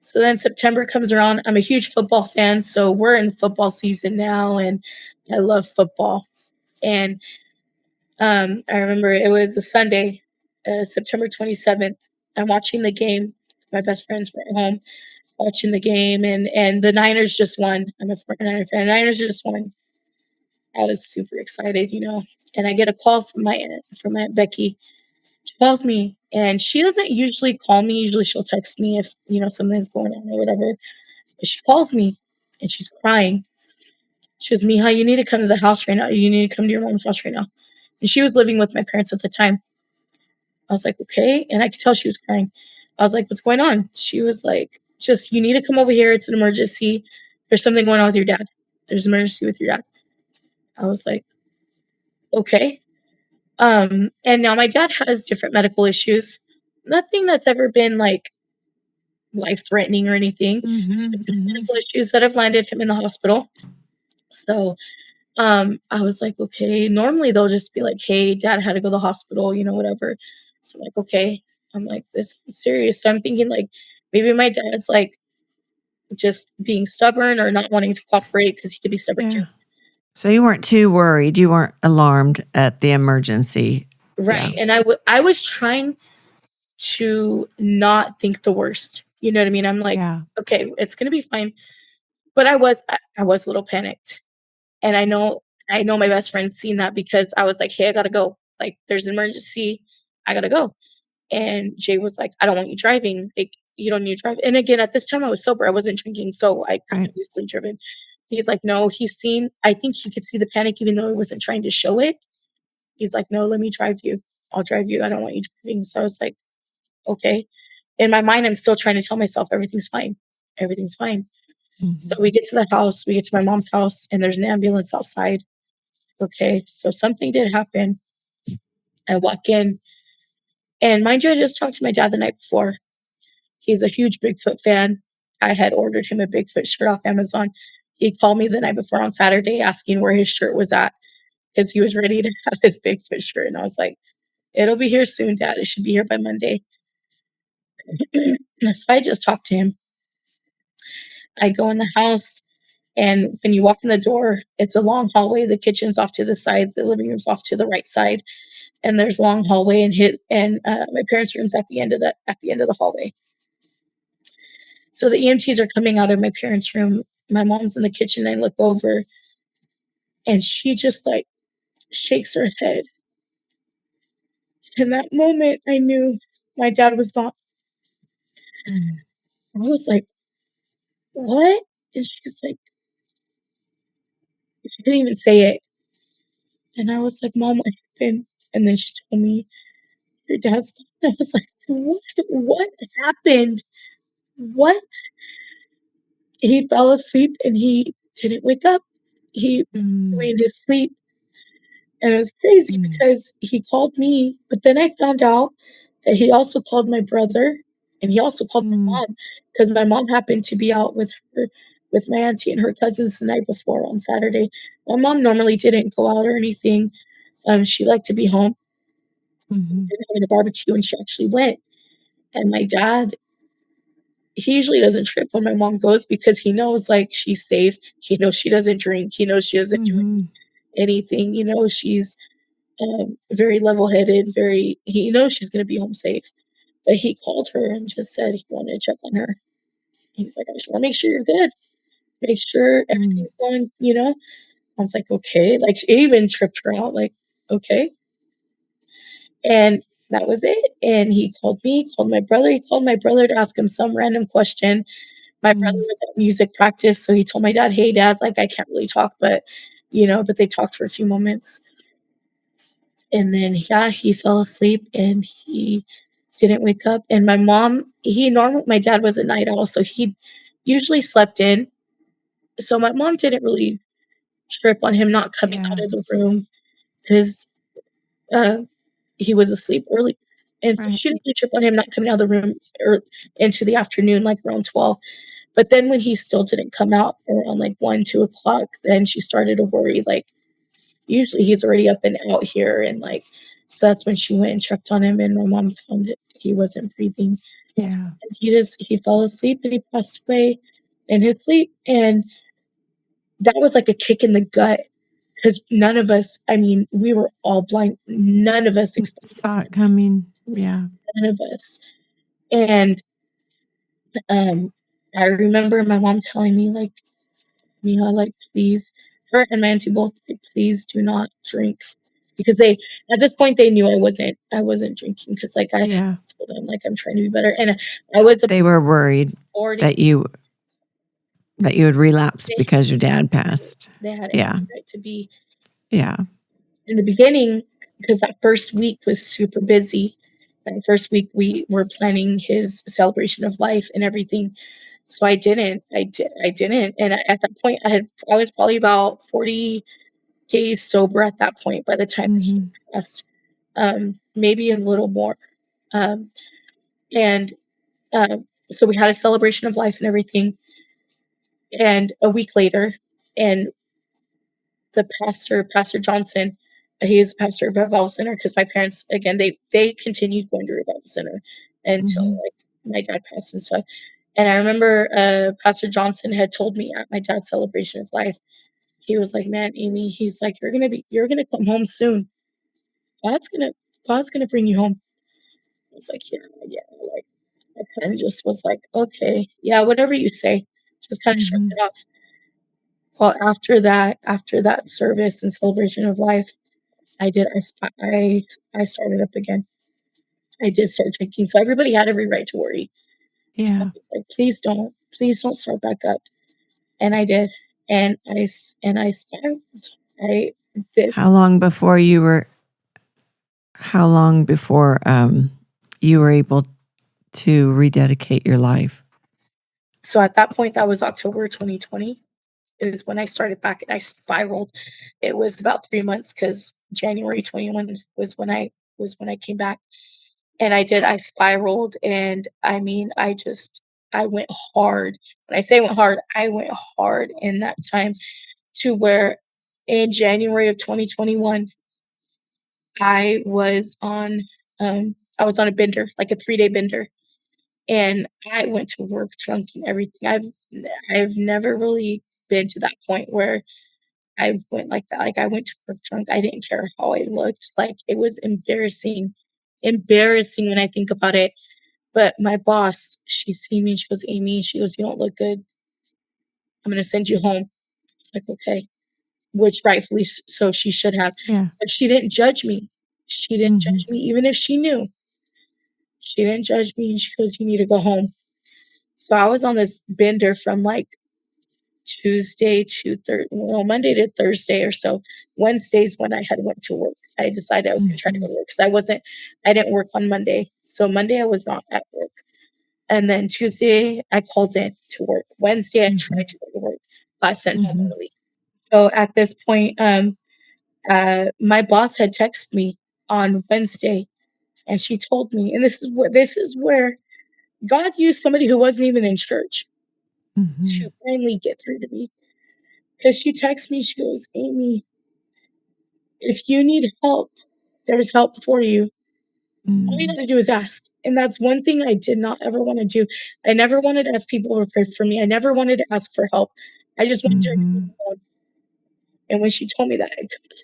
So then September comes around. I'm a huge football fan, so we're in football season now, and I love football. And I remember it was a Sunday, September 27th. I'm watching the game. My best friends were at home watching the game, and the Niners just won. I'm a 49er fan. The Niners just won. I was super excited. And I get a call from my aunt Becky. She calls me, and she doesn't usually call me. Usually, she'll text me if something's going on or whatever. But she calls me, and she's crying. She goes, "Miha, you need to come to the house right now. You need to come to your mom's house right now." And she was living with my parents at the time. I was like, "Okay," and I could tell she was crying. I was like, "What's going on?" She was like, "Just you need to come over here. It's an emergency. There's something going on with your dad. There's an emergency with your dad." I was like, "Okay." And now my dad has different medical issues. Nothing that's ever been like life threatening or anything. Hmm. But some Hmm. medical issues that have landed him in the hospital. So I was like, okay. Normally they'll just be like, hey, dad had to go to the hospital, whatever. So I'm like, okay. I'm like, this is serious. So I'm thinking like maybe my dad's like just being stubborn or not wanting to cooperate because he could be stubborn too. Yeah. So you weren't too worried. You weren't alarmed at the emergency. Right. Yeah. And I was trying to not think the worst. You know what I mean? I'm like, Yeah. okay, it's gonna be fine. But I was a little panicked. And I know my best friend's seen that because I was like, "Hey, I gotta go. Like, there's an emergency. I gotta go." And Jay was like, "I don't want you driving. Like, you don't need to drive." And again, at this time I was sober. I wasn't drinking, so I could have Right. easily driven. He's like, "No." I think he could see the panic even though he wasn't trying to show it. He's like, "No, let me drive you. I'll drive you. I don't want you driving." So I was like, "Okay." In my mind, I'm still trying to tell myself everything's fine. Everything's fine. So Mhm. we get to the house, we get to my mom's house, and there's an ambulance outside. Okay, so something did happen. I walk in, and mind you, I just talked to my dad the night before. He's a huge Bigfoot fan. I had ordered him a Bigfoot shirt off Amazon. He called me the night before on Saturday asking where his shirt was at because he was ready to have his Bigfoot shirt. And I was like, "It'll be here soon, Dad. It should be here by Monday." So I just talked to him. I go in the house, and when you walk in the door, it's a long hallway. The kitchen's off to the side, the living room's off to the right side, and there's a long hallway and my parents' room's at the end of the hallway. So the EMTs are coming out of my parents' room. My mom's in the kitchen. I look over, and she just like shakes her head. In that moment, I knew my dad was gone. Mm. I was like, "What?" And she's like, she didn't even say it. And I was like, "Mom, what happened?" And then she told me, "Your dad's gone." I was like, "What? What happened? What?" He fell asleep and he didn't wake up. He passed away Mm. in his sleep. And it was crazy Mm. because he called me, but then I found out that he also called my brother and he also called my Mm. mom because my mom happened to be out with my auntie and her cousins the night before on Saturday. My mom normally didn't go out or anything. She liked to be home, Mhm. didn't having a barbecue, and she actually went. And my dad, he usually doesn't trip when my mom goes because he knows like she's safe. He knows she doesn't drink. He knows she doesn't do Mhm. anything. She's very level-headed, he knows she's gonna be home safe. But he called her and just said he wanted to check on her. He's like, "I just wanna make sure you're good. Make sure Mm. everything's going." I was like, "Okay." Like, it even tripped her out, like, "Okay." And that was it. And he called me, called my brother. He called my brother to ask him some random question. My brother Mm. was at music practice, so he told my dad, "Hey, dad, like, I can't really talk," but they talked for a few moments. And then, yeah, he fell asleep and he didn't wake up. And my dad was a night owl, so he usually slept in. So my mom didn't really trip on him not coming out Yeah. of the room 'cause, uh, he was asleep early. And so Right. she didn't really trip on him not coming out of the room or into the afternoon, like around 12. But then when he still didn't come out around like 1, 2 o'clock, then she started to worry, like, usually he's already up and out here, and, like, so that's when she went and checked on him, and my mom found that he wasn't breathing. Yeah. And he fell asleep, and he passed away in his sleep, and that was like a kick in the gut because none of us, I mean, we were all blind. None of us expected Saw it coming. Yeah. none of us. And, um, I remember my mom telling me, like, "Mija, like, please," her and my auntie both, like, "Please do not drink." Because at this point, they knew I wasn't drinking because, like, I Yeah. told them, like, I'm trying to be better, and I was They were worried 40. that you would relapse They because your dad passed. they had Yeah. every right to be. Yeah. In the beginning, because that first week was super busy. That first week, we were planning his celebration of life and everything, so I didn't, and at that point, I was probably about 40 days sober at that point by the time that he Mhm. passed, maybe a little more, um, and, so we had a celebration of life and everything, and a week later, and the Pastor Johnson, he is pastor of Revival Center because my parents, again, they continued going to Revival Center until, Mhm. like, my dad passed and stuff, And I remember Pastor Johnson had told me at my dad's celebration of life, he was like, "Man, Amy," he's like, you're gonna come home soon. God's gonna God's gonna bring you home." I was like, "Yeah, yeah." Like, I kind of just was like, "Okay, yeah, whatever you say." Just kind of shrugged Mhm. it off. Well, after that service and celebration of life, I did. I started up again. I did start drinking. So everybody had every right to worry. Yeah. Like, please don't start back up. And I did. And I spiraled. I did. How long before you were how long before you were able to rededicate your life? So at that point, that was October 2020 is when I started back and I spiraled. It was about 3 months because January 21 was when I came back. And I spiraled, and I mean, I went hard. When I say went hard, I went hard in that time to where in January of 2021, I was on, I was on a bender, like a 3-day bender, and I went to work drunk and everything. I've never really been to that point where I went like that. Like, I went to work drunk. I didn't care how I looked. Like, it was embarrassing when I think about it. But my boss, she seen me, she goes, "Amy," she goes, "You don't look good. I'm gonna send you home." I was like, "Okay," which rightfully so she should have. Yeah. But she didn't judge me. She didn't Mhm. judge me, even if she knew. She didn't judge me, and she goes, "You need to go home." So I was on this bender from like Monday to Thursday or so. Wednesdays when I had went to work, I decided I was gonna try to go Mhm. to work because I didn't work on Monday. So Monday I was not at work. And then Tuesday, I called in to work. Wednesday, I Mhm. tried to go to work. Got sent home Mhm. early. So at this point, my boss had texted me on Wednesday, and she told me, and this is where God used somebody who wasn't even in church to Mhm. finally get through to me. Because she texted me, she goes, "Amy, if you need help, there's help for you. All you Mm. gotta do is ask." And that's one thing I did not ever wanna do. I never wanted to ask people to pray for me. I never wanted to ask for help. I just wanted her to be Mhm. alone. And when she told me that,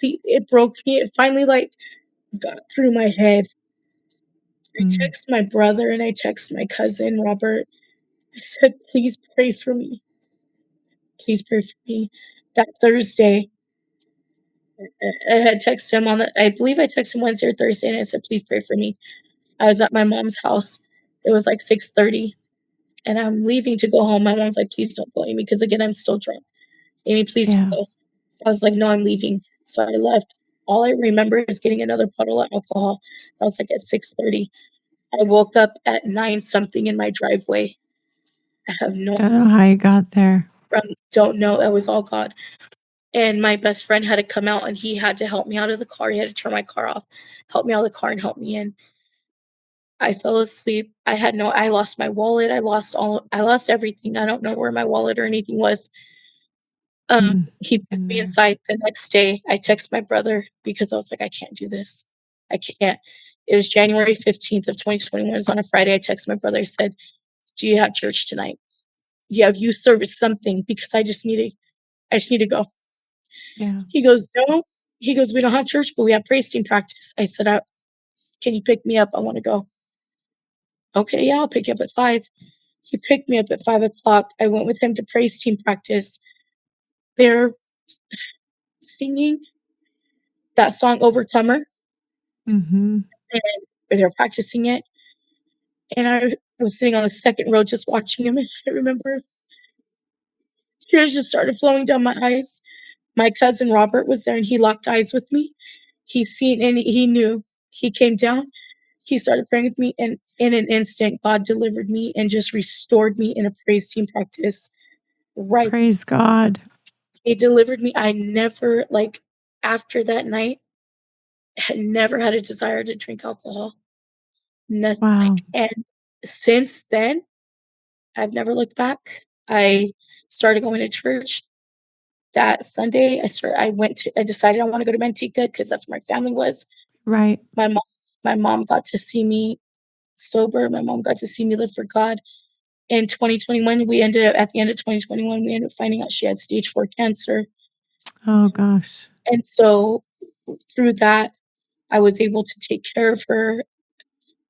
it broke me. It finally, like, got through my head. I Mm. texted my brother and I texted my cousin, Robert. I said, "Please pray for me. Please pray for me." That Thursday, I had texted him I believe I texted him Wednesday or Thursday, and I said, "Please pray for me." I was at my mom's house. It was like 6:30. And I'm leaving to go home. My mom's like, "Please don't go, Amy," because again, I'm still drunk. "Amy, please Yeah. don't go." I was like, "No, I'm leaving." So I left. All I remember is getting another bottle of alcohol. That was like at 6:30. I woke up at 9 something in my driveway. I have no Don't know how you got there. don't know. It was all God. And my best friend had to come out and he had to help me out of the car. He had to turn my car off, help me out of the car and help me in. I fell asleep. I lost my wallet. I lost everything. I don't know where my wallet or anything was. Mm. He put Been me there. inside. The next day, I text my brother because I was like, "I can't do this. I can't." It was January 15th of 2021. It was on a Friday. I texted my brother. I said, "Do you have church tonight? Do you have youth service, something? Because I just need to go." Yeah. He goes, "No." He goes, "We don't have church, but we have praise team practice." I said, "Can you pick me up? I want to go." "Okay, yeah, I'll pick you up at 5." He picked me up at 5 o'clock. I went with him to praise team practice. They're singing that song Overcomer, Mhm. and they're practicing it. And I was sitting on the second row just watching him, and I remember tears just started flowing down my eyes. My cousin Robert was there, and he locked eyes with me. He seen and he knew. He came down, he started praying with me, and in an instant, God delivered me and just restored me in a praise team practice. Right. Praise God. He delivered me. I never, like, after that night, had never had a desire to drink alcohol. Nothing, Wow. like, and since then, I've never looked back. I started going to church that Sunday. I decided I wanna go to Manteca because that's where my family was. Right. My mom my mom got to see me sober. My mom got to see me live for God, in 2021, we ended up at the end of 2021, we ended up finding out she had stage 4 cancer. Oh gosh. And so through that, I was able to take care of her.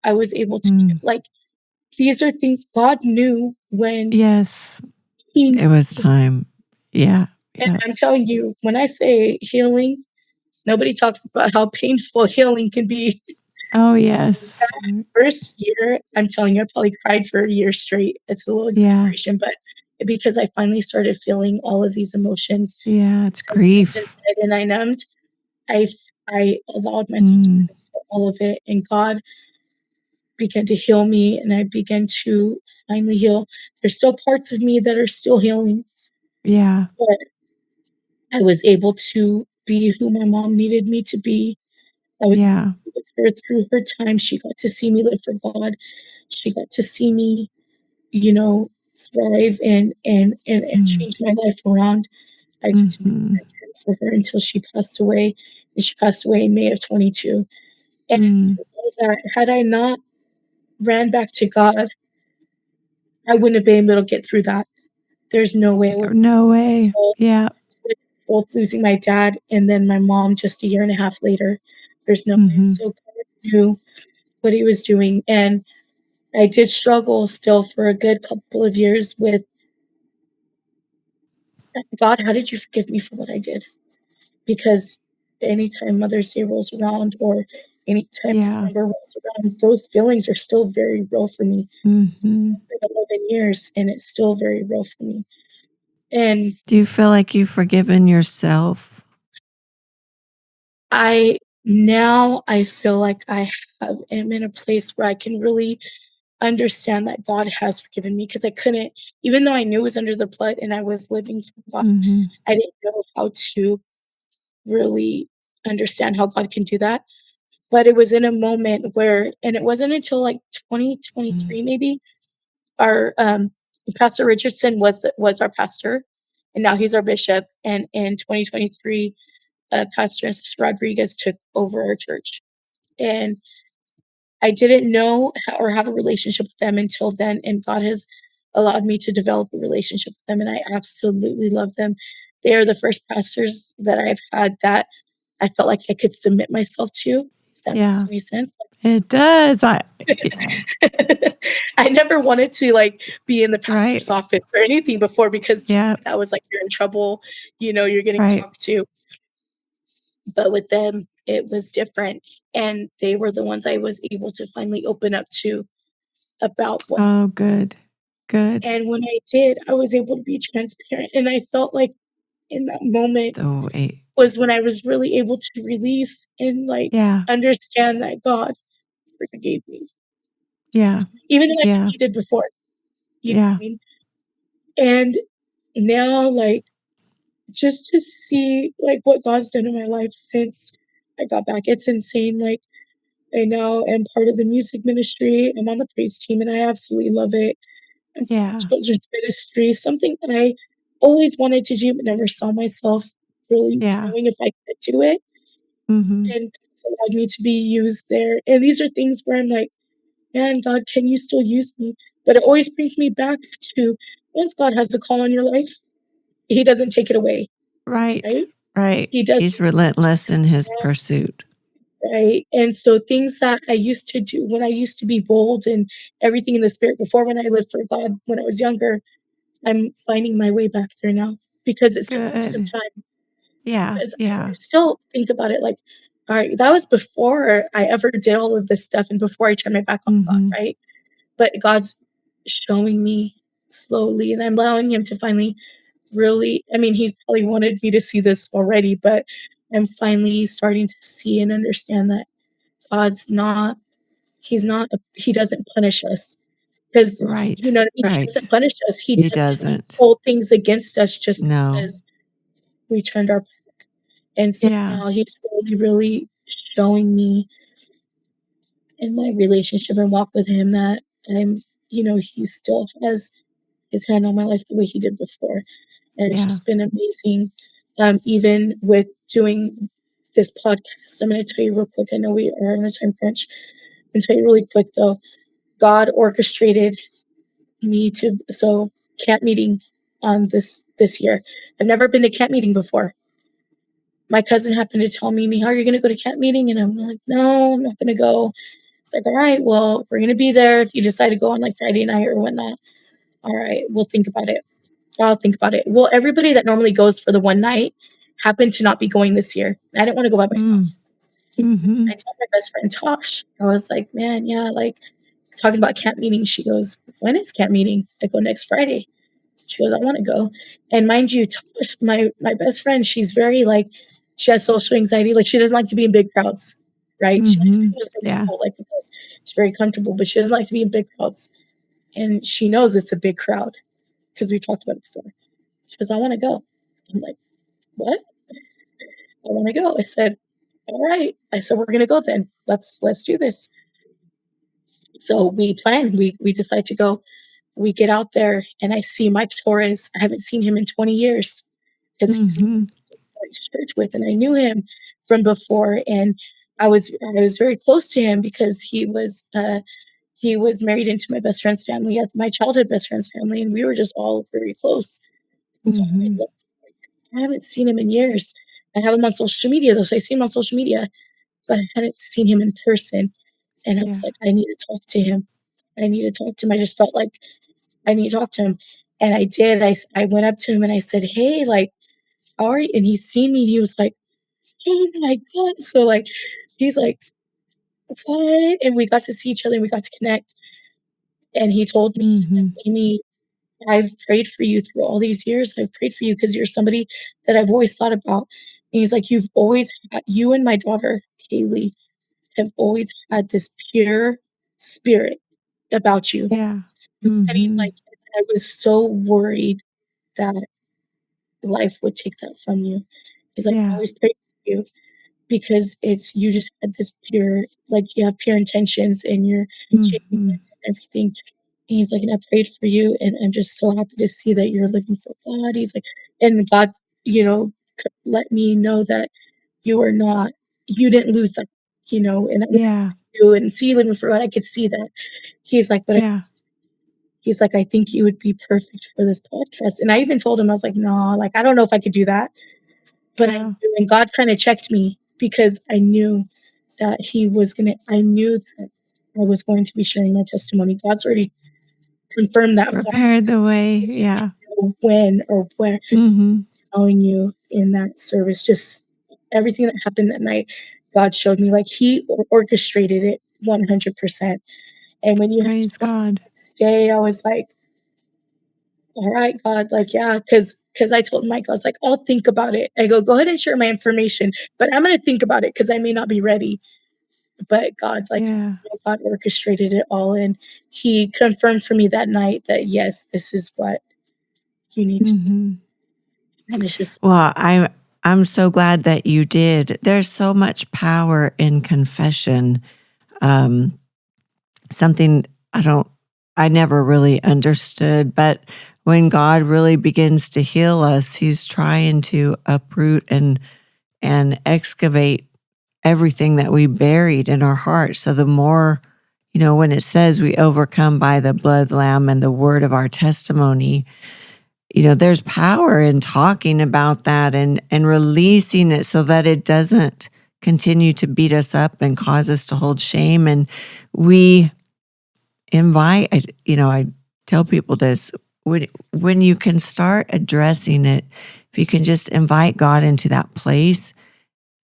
I was able to Mm. like these are things God knew when Yes. he It was was, time. Yeah. and Yeah. I'm telling you, when I say healing, nobody talks about how painful healing can be. Oh yes. First year, I'm telling you, I probably cried for a year straight. It's a little Yeah. exaggeration, but because I finally started feeling all of these emotions, Yeah. It's I kept grief. inside and I numbed. I I allowed myself to Mm. feel all of it, and God began to heal me, and I began to finally heal. There's still parts of me that are still healing, Yeah. but I was able to be who my mom needed me to be. I was Yeah. with her through her time. She got to see me live for God. She got to see me, you know, thrive and Mm. change my life around. I got to be Mhm. there for her until she passed away, and she passed away in May of 22. And Mm. that had I not ran back to God, I wouldn't have been able to get through that. There's no way I would No way. until Yeah. both losing my dad and then my mom just a year and a half later. There's no way. Mhm. So God knew what he was doing. And I did struggle still for a good couple of years with God, how did you forgive me for what I did? Because anytime Mother's Day rolls around or anytime Yeah. December rolls around, those feelings are still very real for me. Mhm. It's been 11 years and it's still very real for me. And Do you feel like you've forgiven yourself? I feel like am in a place where I can really understand that God has forgiven me because I couldn't, even though I knew it was under the blood and I was living for God, Mhm. I didn't know how to really understand how God can do that. But it was in a moment where, and it wasn't until like Mm. 2023 maybe, our Pastor Richardson was our pastor, and now he's our bishop. And in 2023, Pastor and Sister Rodriguez took over our church, and I didn't know or have a relationship with them until then, and God has allowed me to develop a relationship with them, and I absolutely love them. They are the first pastors that I've had that I felt like I could submit myself to, if that makes Yeah. any sense. It does. Yeah. I never wanted to, like, be in the Right. pastor's office or anything before because to Yeah. me that was like, you're in trouble, you're getting Right. talked to. But with them, it was different, and they were the ones I was able to finally open up to about what. Oh, good. Good. And when I did, I was able to be transparent, and I felt like in that moment So, was when I was really able to release and, like, yeah. understand that God forgave me, Yeah. even though I knew Yeah. He did before, you know Yeah. what I mean? And now, like, just to see, like, what God's done in my life since I got back, it's insane. Like, I now am part of the music ministry. I'm on the praise team, and I absolutely love it. I'm part of Yeah. children's ministry, something I always wanted to do, but never saw myself really Yeah. knowing if I could do it. Mhm. And God's allowed me to be used there. And these are things where I'm like, man, God, can you still use me? But it always brings me back to once God has a call on your life, He doesn't take it away, Right. right? Right. He doesn't He's relentless in his pursuit. right? And so things that I used to do when I used to be bold and everything in the spirit before when I lived for God when I was younger, I'm finding my way back there now because it's took me some Good. time. Yeah. Because I Yeah. still think about it like, all right, that was before I ever did all of this stuff and before I turned my back on God, Mhm. right? But God's showing me slowly and I'm allowing him to finally really, I mean, he's probably wanted me to see this already, but I'm finally starting to see and understand that God's not he doesn't punish us because you Right. know what I mean? He doesn't Right. punish us. He He doesn't doesn't. hold things against us just No. because we turned our and so Yeah. now he's really, really showing me in my relationship and walk with him that he still has his hand on my life the way he did before. And it's Yeah. just been amazing. Even with doing this podcast, I'm going to tell you real quick. I know we are in a time crunch. I'm going to tell you really quick though. God orchestrated me to camp meeting on this year. I've never been to camp meeting before. My cousin happened to tell me, "Mija, are you gonna go to camp meeting?" And I'm like, "No, I'm not gonna go." It's like, "All right, well, we're gonna be there. If you decide to go on like Friday night or whatnot, all right, we'll think about it. I'll think about it." Well, everybody that normally goes for the one night happened to not be going this year. I didn't want to go by myself. Mm. Mm-hmm. I told my best friend Tosh. I was like, "Man, yeah, like talking about camp meeting." She goes, "When is camp meeting?" I go, "Next Friday." She goes, "I want to go." And mind you, Tosh, my best friend, she's very like, she has social anxiety. Like she doesn't like to be in big crowds, right? She likes to Mm-hmm. be with her Yeah. people, like because she's very comfortable, but she doesn't like to be in big crowds. And she knows it's a big crowd because we've talked about it before. She goes, "I want to go." I'm like, "What?" "I want to go." I said, "All right." I said, "We're gonna go then. Let's do this." So we plan. We decide to go. We get out there, and I see Mike Torres. I haven't seen him in 20 years because he's Mm-hmm. went to church with, and I knew him from before. And I was very close to him because he was married into my best friend's family, my childhood best friend's family, and we were just all very close. And so Mm-hmm. I haven't seen him in years. I have him on social media though, so I see him on social media, but I hadn't seen him in person. And I was Yeah. like, I need to talk to him. I need to talk to him. I just felt like I need to talk to him. And I did. I went up to him and I said, "Hey, like, how are you?" And he seen me and he was like, "Oh my God." So like he's like, "What?" And we got to see each other and we got to connect. And he told me, he said, Mm-hmm. "Amy, I've prayed for you through all these years. I've prayed for you because you're somebody that I've always thought about." And he's like, you and my daughter, Haley, have always had this pure spirit about you." Yeah. And he's Mm-hmm. like, "I was so worried that life would take that from you." He's like, "I Yeah. always prayed for you because you just had this pure, like you have pure intentions and you're genuine Mm-hmm. and everything." And he's like, "And I prayed for you, and I'm just so happy to see that you're living for God." He's like, "And God, let me know that you didn't lose that, and when I Yeah. see you and see you living for God, I could see that." He's like, Yeah. he's like, "I think you would be perfect for this podcast." And I even told him, I was like, "No, like, I don't know if I could do that." But I Yeah. knew, and God kind of checked me because I knew that I knew that I was going to be sharing my testimony. God's already confirmed that for me. Prepared the way. Just Yeah. didn't know when or where. Mm-hmm. Telling you in that service, just everything that happened that night, God showed me like He orchestrated it 100%. And when you had Praise told me God. the next day, I was like, "All right, God, like, yeah," because I told Mike, I was like, "I'll think about it." I go ahead and share my information, but I'm gonna think about it because I may not be ready. But God, like, Yeah. God orchestrated it all, and He confirmed for me that night that yes, this is what you need to do. Mm-hmm. And it's just Well, I'm so glad that you did. There's so much power in confession. Um, Something I never really understood, but when God really begins to heal us, He's trying to uproot and excavate everything that we buried in our heart. So the more, when it says we overcome by the blood of the Lamb and the word of our testimony, there's power in talking about that and releasing it so that it doesn't continue to beat us up and cause us to hold shame. And we I tell people this, when you can start addressing it, if you can just invite God into that place,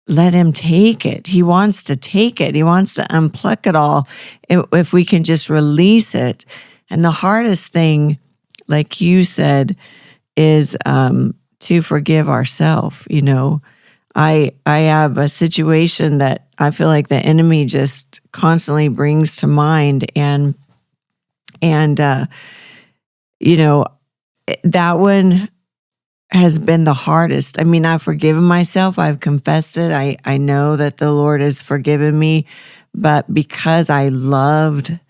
let Him take it. He wants to take it. He wants to unpluck it all. If we can just release it. And the hardest thing, like you said, is to forgive ourselves. I have a situation that I feel like the enemy just constantly brings to mind, and that one has been the hardest. I mean, I've forgiven myself. I've confessed it. I know that the Lord has forgiven me, but because it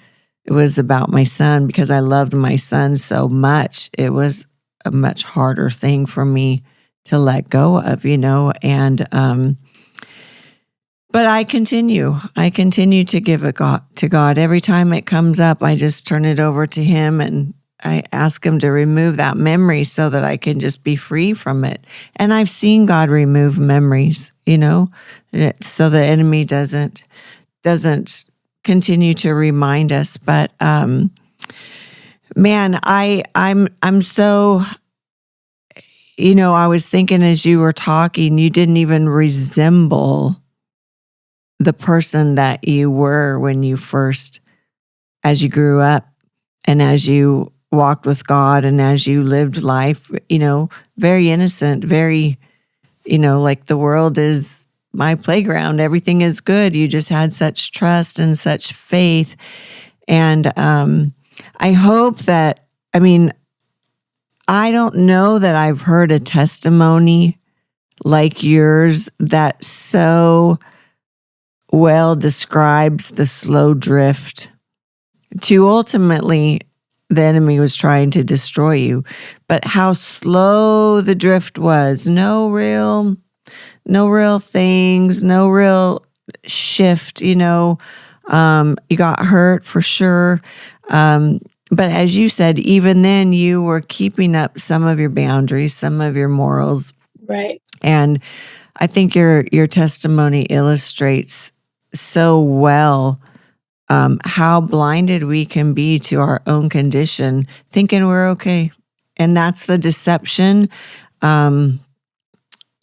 was about my son, because I loved my son so much, it was a much harder thing for me to let go of, and, but I continue to give it to God. Every time it comes up, I just turn it over to Him. And I ask him to remove that memory so that I can just be free from it. And I've seen God remove memories, so the enemy doesn't continue to remind us. But man, I'm so, I was thinking as you were talking, you didn't even resemble the person that you were when you first, as you grew up and as you walked with God and as you lived life, very innocent, very, like the world is my playground. Everything is good. You just had such trust and such faith. And I hope that, I don't know that I've heard a testimony like yours that so well describes the slow drift to ultimately the enemy was trying to destroy you, but how slow the drift was. No real things, no real shift, you got hurt for sure. But as you said, even then you were keeping up some of your boundaries, some of your morals. Right. And I think your testimony illustrates so well how blinded we can be to our own condition, thinking we're okay. And that's the deception that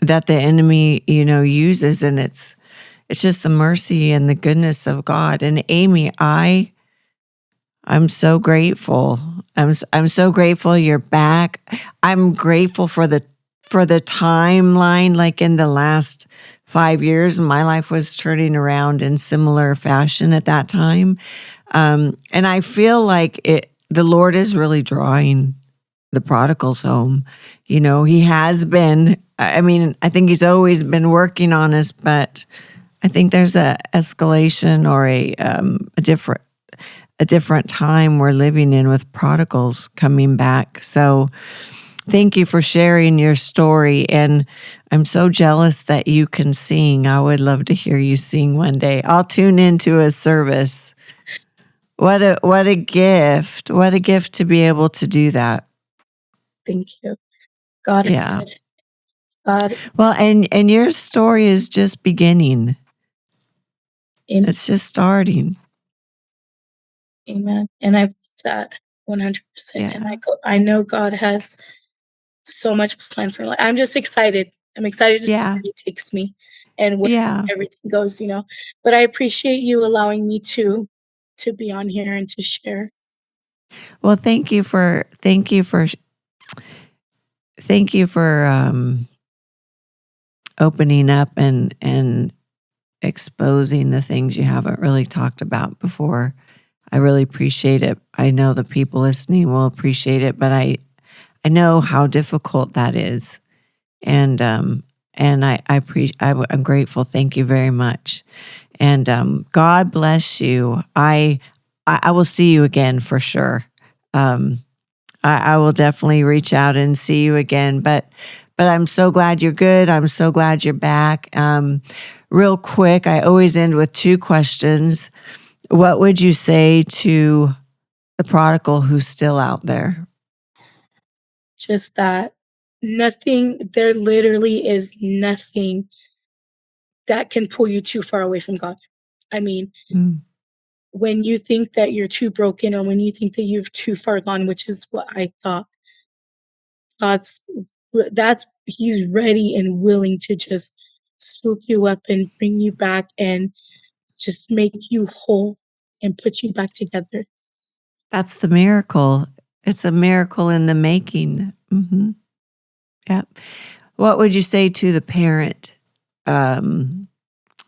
the enemy, uses. And it's just the mercy and the goodness of God. And Amy, I'm so grateful. I'm so grateful you're back. I'm grateful for the timeline. Like in the last 5 years, my life was turning around in similar fashion at that time, and I feel like the Lord is really drawing the prodigals home. He has been. I think He's always been working on us, but I think there's a escalation or a different time we're living in with prodigals coming back. So thank you for sharing your story. And I'm so jealous that you can sing. I would love to hear you sing one day. I'll tune into a service. What a gift. What a gift to be able to do that. Thank you. God is Yeah. good. God. Well, and your story is just beginning. It's just starting. Amen. And I believe that 100%. Yeah. And I know God has so much planned for me. I'm just excited. I'm excited to see where He takes me and where everything goes, But I appreciate you allowing me to be on here and to share. Well, thank you for opening up and exposing the things you haven't really talked about before. I really appreciate it. I know the people listening will appreciate it, but I know how difficult that is, and I'm grateful. Thank you very much, and God bless you. I will see you again for sure. I will definitely reach out and see you again, but I'm so glad you're good. I'm so glad you're back. Real quick, I always end with 2 questions. What would you say to the prodigal who's still out there? Just that there literally is nothing that can pull you too far away from God. I mean, when you think that you're too broken or when you think that you've too far gone, which is what I thought, God's He's ready and willing to just swoop you up and bring you back and just make you whole and put you back together. That's the miracle. It's a miracle in the making. Mm-hmm. Yeah. What would you say to the parent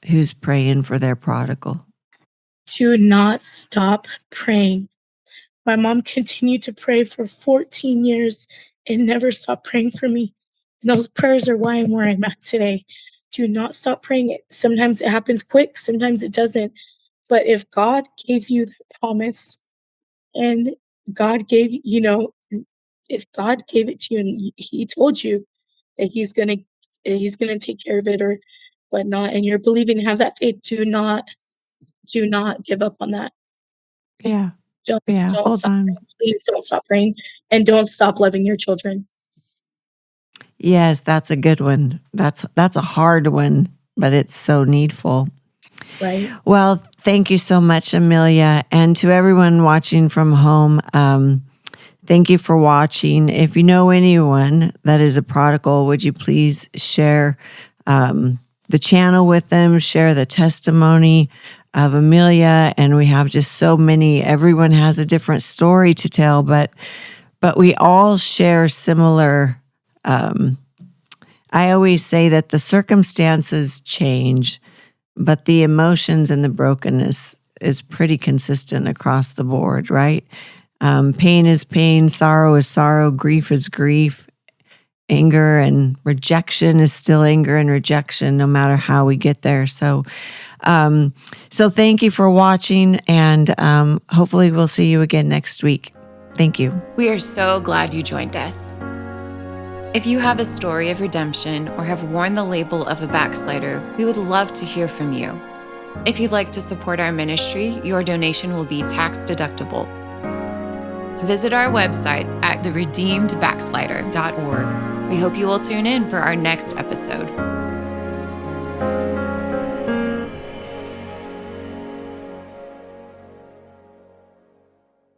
who's praying for their prodigal? Do not stop praying. My mom continued to pray for 14 years and never stopped praying for me. And those prayers are why I'm where I'm at today. Do not stop praying. Sometimes it happens quick, sometimes it doesn't. But if God gave you the promise and God gave, if God gave it to you and He told you that He's gonna take care of it or whatnot, and you're believing and have that faith, do not give up on that. Yeah. Don't hold stop on. praying. Please don't stop praying, and don't stop loving your children. Yes, that's a good one. That's a hard one, but it's so needful. Right. Well, thank you so much, Amelia. And to everyone watching from home, thank you for watching. If you know anyone that is a prodigal, would you please share the channel with them, share the testimony of Amelia? And we have just so many. Everyone has a different story to tell, but we all share similar. I always say that the circumstances change, but the emotions and the brokenness is pretty consistent across the board, right? Pain is pain, sorrow is sorrow, grief is grief, anger and rejection is still anger and rejection, no matter how we get there. So thank you for watching, and hopefully we'll see you again next week. Thank you. We are so glad you joined us. If you have a story of redemption or have worn the label of a backslider, we would love to hear from you. If you'd like to support our ministry, your donation will be tax deductible. Visit our website at theredeemedbackslider.org. We hope you will tune in for our next episode.